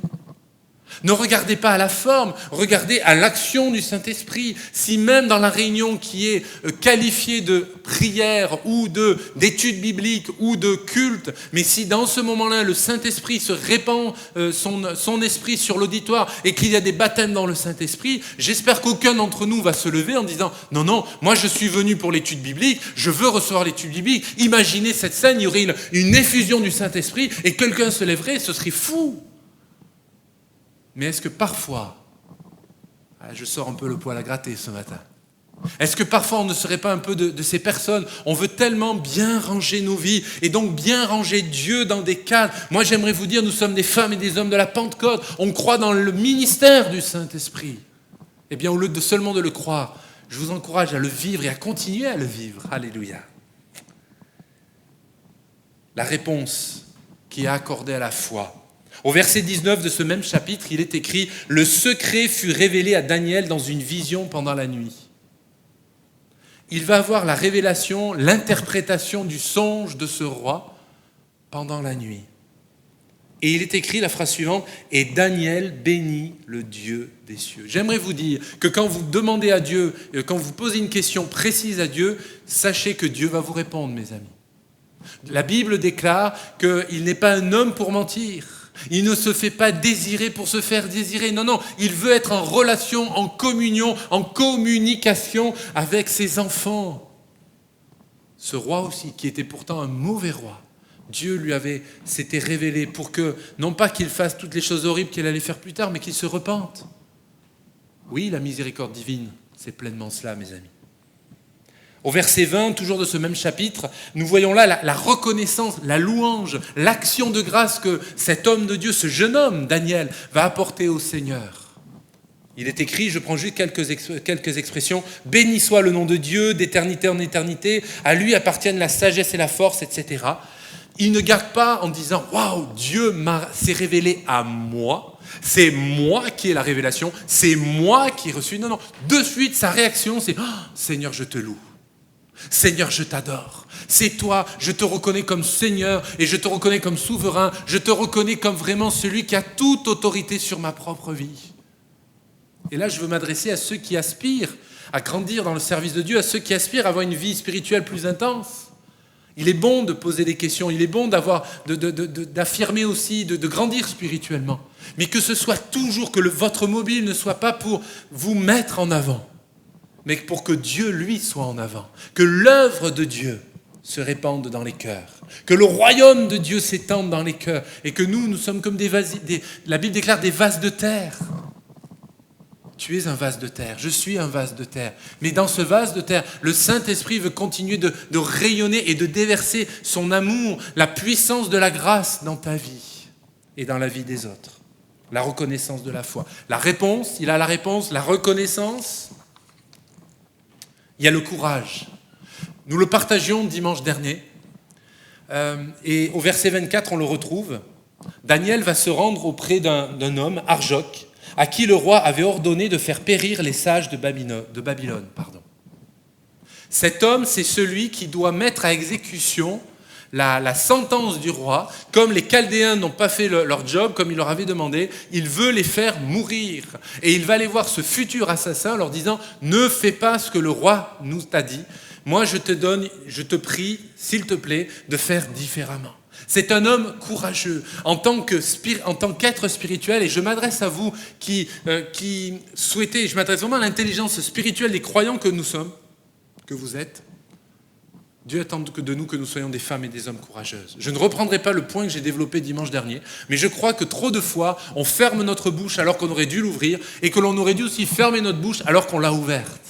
Ne regardez pas à la forme, regardez à l'action du Saint-Esprit. Si même dans la réunion qui est qualifiée de prière ou d'étude biblique ou de culte, mais si dans ce moment-là, le Saint-Esprit se répand son esprit sur l'auditoire et qu'il y a des baptêmes dans le Saint-Esprit, j'espère qu'aucun d'entre nous va se lever en disant « Non, moi je suis venu pour l'étude biblique, je veux recevoir l'étude biblique. » Imaginez cette scène, il y aurait une effusion du Saint-Esprit et quelqu'un se lèverait, ce serait fou. Mais est-ce que parfois, je sors un peu le poil à gratter ce matin, est-ce que parfois on ne serait pas un peu de ces personnes? On veut tellement bien ranger nos vies et donc bien ranger Dieu dans des cadres. Moi j'aimerais vous dire, nous sommes des femmes et des hommes de la Pentecôte, on croit dans le ministère du Saint-Esprit. Eh bien au lieu de seulement de le croire, je vous encourage à le vivre et à continuer à le vivre. Alléluia. La réponse qui est accordée à la foi. Au verset 19 de ce même chapitre, il est écrit « Le secret fut révélé à Daniel dans une vision pendant la nuit ». Il va avoir la révélation, l'interprétation du songe de ce roi pendant la nuit. Et il est écrit la phrase suivante « Et Daniel bénit le Dieu des cieux ». J'aimerais vous dire que quand vous demandez à Dieu, quand vous posez une question précise à Dieu, sachez que Dieu va vous répondre, mes amis. La Bible déclare qu'il n'est pas un homme pour mentir. Il ne se fait pas désirer pour se faire désirer. Non, non, il veut être en relation, en communion, en communication avec ses enfants. Ce roi aussi, qui était pourtant un mauvais roi, Dieu s'était révélé pour que, non pas qu'il fasse toutes les choses horribles qu'il allait faire plus tard, mais qu'il se repente. Oui, la miséricorde divine, c'est pleinement cela, mes amis. Au verset 20, toujours de ce même chapitre, nous voyons là la reconnaissance, la louange, l'action de grâce que cet homme de Dieu, ce jeune homme, Daniel, va apporter au Seigneur. Il est écrit, je prends juste quelques expressions, « Béni soit le nom de Dieu, d'éternité en éternité, à lui appartiennent la sagesse et la force, etc. » Il ne garde pas en disant « Waouh, Dieu s'est révélé à moi, c'est moi qui ai la révélation, c'est moi qui ai reçu. » Non, non, de suite, sa réaction, c'est oh, « Seigneur, je te loue. Seigneur, je t'adore. C'est toi, je te reconnais comme Seigneur et je te reconnais comme souverain. Je te reconnais comme vraiment celui qui a toute autorité sur ma propre vie. » Et là, je veux m'adresser à ceux qui aspirent à grandir dans le service de Dieu, à ceux qui aspirent à avoir une vie spirituelle plus intense. Il est bon de poser des questions, il est bon d'affirmer aussi, de grandir spirituellement. Mais que ce soit toujours, que votre mobile ne soit pas pour vous mettre en avant, mais pour que Dieu, lui, soit en avant. Que l'œuvre de Dieu se répande dans les cœurs. Que le royaume de Dieu s'étende dans les cœurs. Et que nous sommes comme la Bible déclare des vases de terre. Tu es un vase de terre, je suis un vase de terre. Mais dans ce vase de terre, le Saint-Esprit veut continuer de rayonner et de déverser son amour, la puissance de la grâce dans ta vie et dans la vie des autres. La reconnaissance de la foi. La réponse, il a la réponse, la reconnaissance. Il y a le courage. Nous le partagions dimanche dernier. Et au verset 24, on le retrouve. Daniel va se rendre auprès d'un homme, Arjoc, à qui le roi avait ordonné de faire périr les sages de Babylone. Cet homme, c'est celui qui doit mettre à exécution la sentence du roi. Comme les Chaldéens n'ont pas fait leur job, comme il leur avait demandé, il veut les faire mourir. Et il va aller voir ce futur assassin en leur disant « Ne fais pas ce que le roi nous t'a dit. Moi, je te prie, s'il te plaît, de faire différemment. » C'est un homme courageux en tant qu'être spirituel, et je m'adresse à vous qui souhaitez, je m'adresse vraiment à l'intelligence spirituelle des croyants que nous sommes, que vous êtes. Dieu attend de nous que nous soyons des femmes et des hommes courageuses. Je ne reprendrai pas le point que j'ai développé dimanche dernier, mais je crois que trop de fois, on ferme notre bouche alors qu'on aurait dû l'ouvrir, et que l'on aurait dû aussi fermer notre bouche alors qu'on l'a ouverte.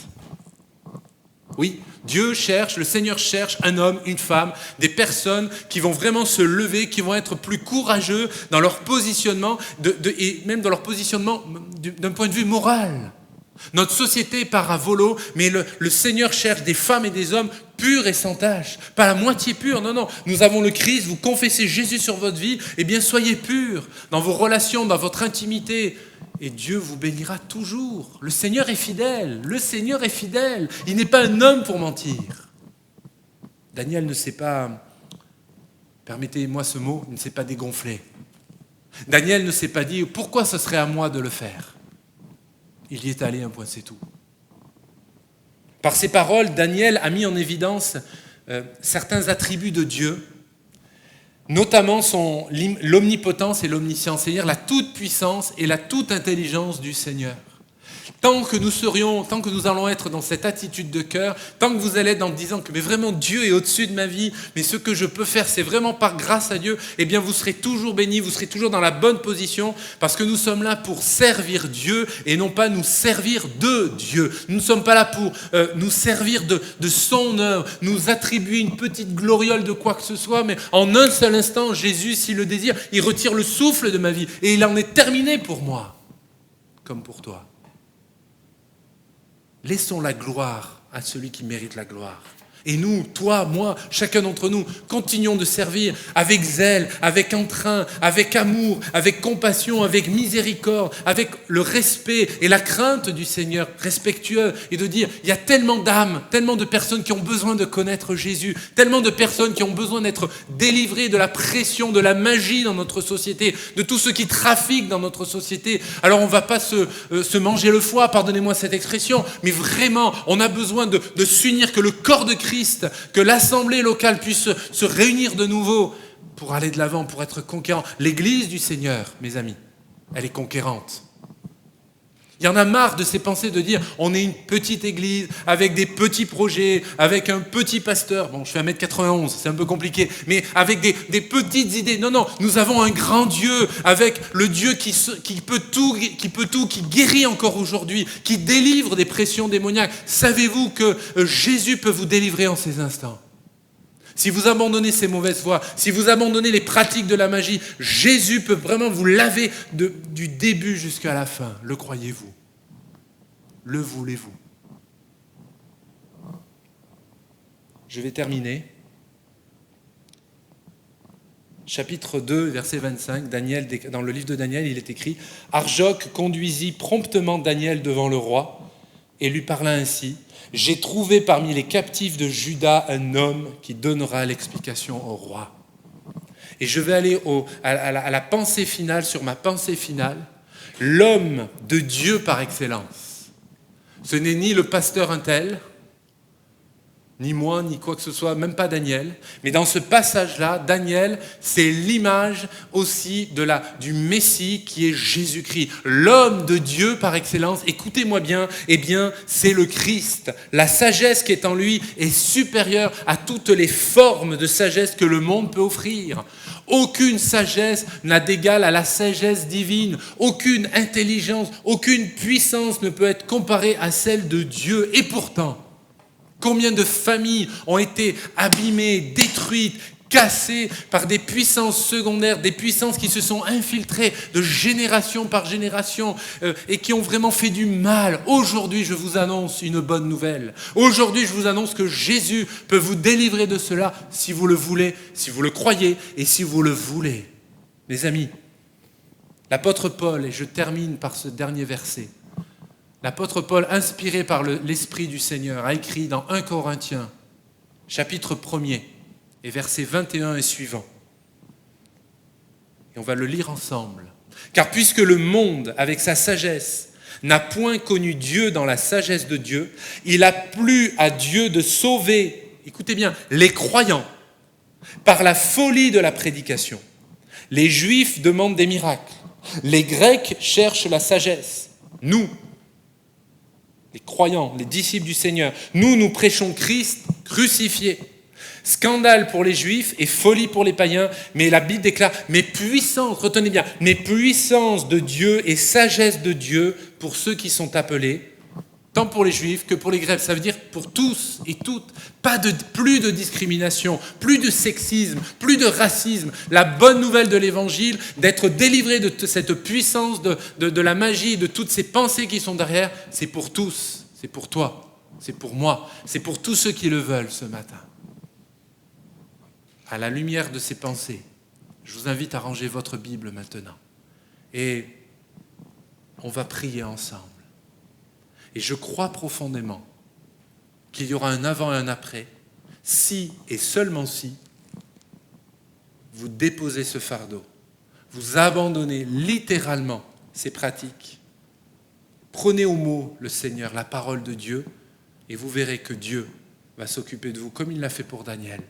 Oui, Dieu cherche, le Seigneur cherche un homme, une femme, des personnes qui vont vraiment se lever, qui vont être plus courageux dans leur positionnement, et même dans leur positionnement d'un point de vue moral. Notre société part à volo, mais le Seigneur cherche des femmes et des hommes purs et sans tache. Pas la moitié pure, non, non. Nous avons le Christ, vous confessez Jésus sur votre vie, eh bien soyez purs dans vos relations, dans votre intimité. Et Dieu vous bénira toujours. Le Seigneur est fidèle. Le Seigneur est fidèle. Il n'est pas un homme pour mentir. Daniel ne s'est pas, permettez-moi ce mot, il ne s'est pas dégonflé. Daniel ne s'est pas dit « Pourquoi ce serait à moi de le faire ?» Il y est allé, un point, c'est tout. Par ses paroles, Daniel a mis en évidence certains attributs de Dieu, notamment l'omnipotence et l'omniscience, c'est-à-dire la toute-puissance et la toute-intelligence du Seigneur. Tant que nous allons être dans cette attitude de cœur, tant que vous allez être en disant que mais vraiment Dieu est au-dessus de ma vie, mais ce que je peux faire c'est vraiment par grâce à Dieu, eh bien vous serez toujours bénis, vous serez toujours dans la bonne position, parce que nous sommes là pour servir Dieu et non pas nous servir de Dieu. Nous ne sommes pas là pour nous servir de son œuvre, nous attribuer une petite gloriole de quoi que ce soit, mais en un seul instant, Jésus, s'il le désire, il retire le souffle de ma vie et il en est terminé pour moi, comme pour toi. Laissons la gloire à celui qui mérite la gloire. Et nous, toi, moi, chacun d'entre nous, continuons de servir avec zèle, avec entrain, avec amour, avec compassion, avec miséricorde, avec le respect et la crainte du Seigneur, respectueux, et de dire, il y a tellement d'âmes, tellement de personnes qui ont besoin de connaître Jésus, tellement de personnes qui ont besoin d'être délivrées de la pression, de la magie dans notre société, de tout ce qui trafique dans notre société. Alors on ne va pas se manger le foie, pardonnez-moi cette expression, mais vraiment, on a besoin de s'unir, que le corps de Christ, que l'assemblée locale puisse se réunir de nouveau pour aller de l'avant, pour être conquérant. L'église du Seigneur, mes amis, elle est conquérante. Il y en a marre de ces pensées de dire on est une petite église avec des petits projets, avec un petit pasteur. Bon, je fais 1m91, c'est un peu compliqué, mais avec des petites idées. Non, non, nous avons un grand Dieu, avec le Dieu qui peut tout, qui guérit encore aujourd'hui, qui délivre des pressions démoniaques. Savez-vous que Jésus peut vous délivrer en ces instants ? Si vous abandonnez ces mauvaises voies, si vous abandonnez les pratiques de la magie, Jésus peut vraiment vous laver du début jusqu'à la fin. Le croyez-vous ? Le voulez-vous ? Je vais terminer. Chapitre 2, verset 25, dans le livre de Daniel, il est écrit « Arjoc conduisit promptement Daniel devant le roi et lui parla ainsi. J'ai trouvé parmi les captifs de Juda un homme qui donnera l'explication au roi. » Et je vais aller à la pensée finale, sur ma pensée finale. L'homme de Dieu par excellence. Ce n'est ni le pasteur un tel, ni moi, ni quoi que ce soit, même pas Daniel. Mais dans ce passage-là, Daniel, c'est l'image aussi du Messie qui est Jésus-Christ. L'homme de Dieu par excellence, écoutez-moi bien, eh bien, c'est le Christ. La sagesse qui est en lui est supérieure à toutes les formes de sagesse que le monde peut offrir. Aucune sagesse n'a d'égal à la sagesse divine. Aucune intelligence, aucune puissance ne peut être comparée à celle de Dieu. Et pourtant, combien de familles ont été abîmées, détruites, cassées par des puissances secondaires, des puissances qui se sont infiltrées de génération par génération et qui ont vraiment fait du mal. Aujourd'hui, je vous annonce une bonne nouvelle. Aujourd'hui, je vous annonce que Jésus peut vous délivrer de cela si vous le voulez, si vous le croyez et si vous le voulez. Mes amis, l'apôtre Paul, et je termine par ce dernier verset, l'apôtre Paul, inspiré par l'Esprit du Seigneur, a écrit dans 1 Corinthiens, chapitre 1er, et versets 21 et suivants. Et on va le lire ensemble. « Car puisque le monde, avec sa sagesse, n'a point connu Dieu dans la sagesse de Dieu, il a plu à Dieu de sauver, écoutez bien, les croyants, par la folie de la prédication. Les Juifs demandent des miracles, les Grecs cherchent la sagesse. Nous, les croyants, les disciples du Seigneur, nous prêchons Christ crucifié. Scandale pour les Juifs et folie pour les païens, mais la Bible déclare « mais puissance », retenez bien, « mais puissance de Dieu et sagesse de Dieu pour ceux qui sont appelés, tant pour les Juifs que pour les Grecs. » Ça veut dire pour tous et toutes. Plus de discrimination, plus de sexisme, plus de racisme. La bonne nouvelle de l'Évangile, d'être délivré de cette puissance de la magie, de toutes ces pensées qui sont derrière, c'est pour tous, c'est pour toi, c'est pour moi, c'est pour tous ceux qui le veulent ce matin. À la lumière de ces pensées, je vous invite à ranger votre Bible maintenant. Et on va prier ensemble. Et je crois profondément qu'il y aura un avant et un après, si et seulement si vous déposez ce fardeau, vous abandonnez littéralement ces pratiques. Prenez au mot le Seigneur, la parole de Dieu, et vous verrez que Dieu va s'occuper de vous comme il l'a fait pour Daniel.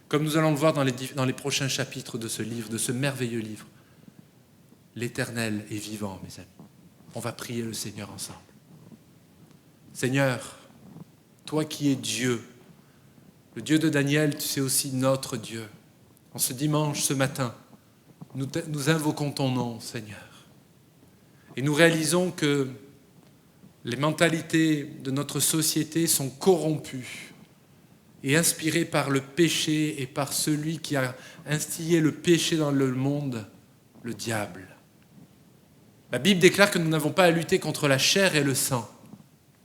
Comme nous allons le voir dans les prochains chapitres de ce livre, de ce merveilleux livre. L'Éternel est vivant, mes amis. On va prier le Seigneur ensemble. Seigneur, toi qui es Dieu, le Dieu de Daniel, tu sais aussi notre Dieu. En ce dimanche, ce matin, nous invoquons ton nom, Seigneur. Et nous réalisons que les mentalités de notre société sont corrompues et inspirées par le péché et par celui qui a instillé le péché dans le monde, le diable. La Bible déclare que nous n'avons pas à lutter contre la chair et le sang,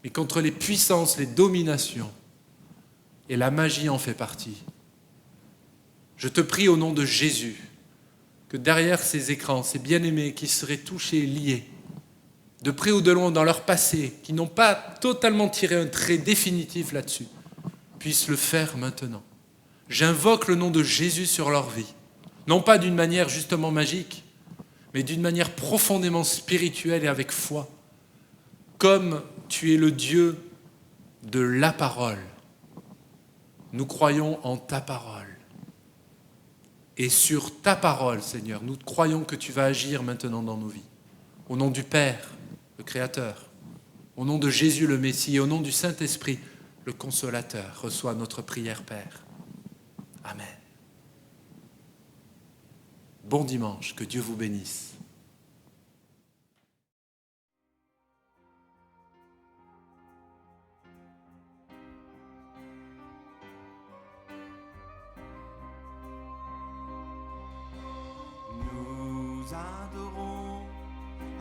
mais contre les puissances, les dominations. et la magie en fait partie. Je te prie au nom de Jésus que derrière ces écrans, ces bien-aimés qui seraient touchés, liés, de près ou de loin dans leur passé, qui n'ont pas totalement tiré un trait définitif là-dessus, puissent le faire maintenant. J'invoque le nom de Jésus sur leur vie, non pas d'une manière justement magique, mais d'une manière profondément spirituelle et avec foi, comme tu es le Dieu de la parole. Nous croyons en ta parole. Et sur ta parole, Seigneur, nous croyons que tu vas agir maintenant dans nos vies. Au nom du Père, le Créateur, au nom de Jésus le Messie et au nom du Saint-Esprit, le Consolateur, reçois notre prière, Père. Amen. Bon dimanche, que Dieu vous bénisse. Nous adorons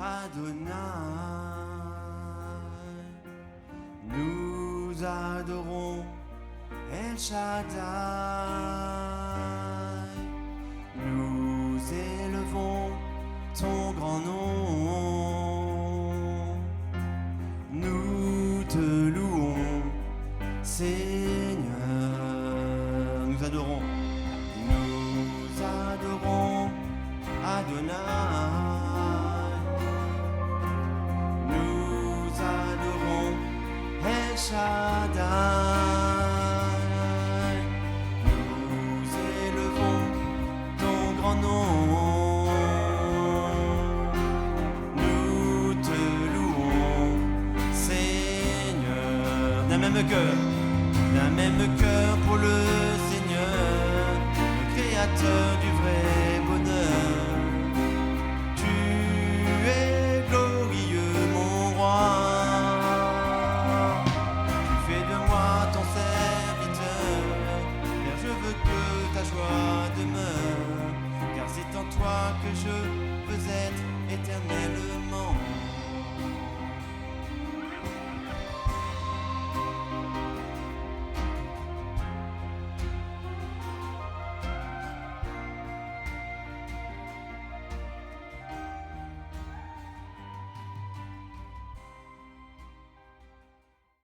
Adonai. Nous adorons El Shaddai. Nous élevons ton grand nom. Nous te louons, Seigneur. Nous adorons. Nous adorons Adonai. Nous adorons El Shaddai. Nous élevons ton grand nom. Nous te louons, Seigneur. D'un même cœur pour le Seigneur, le Créateur du vrai bonheur. Tu es glorieux, mon roi. Tu fais de moi ton serviteur, car je veux que ta joie demeure, car c'est en toi que je veux être éternellement.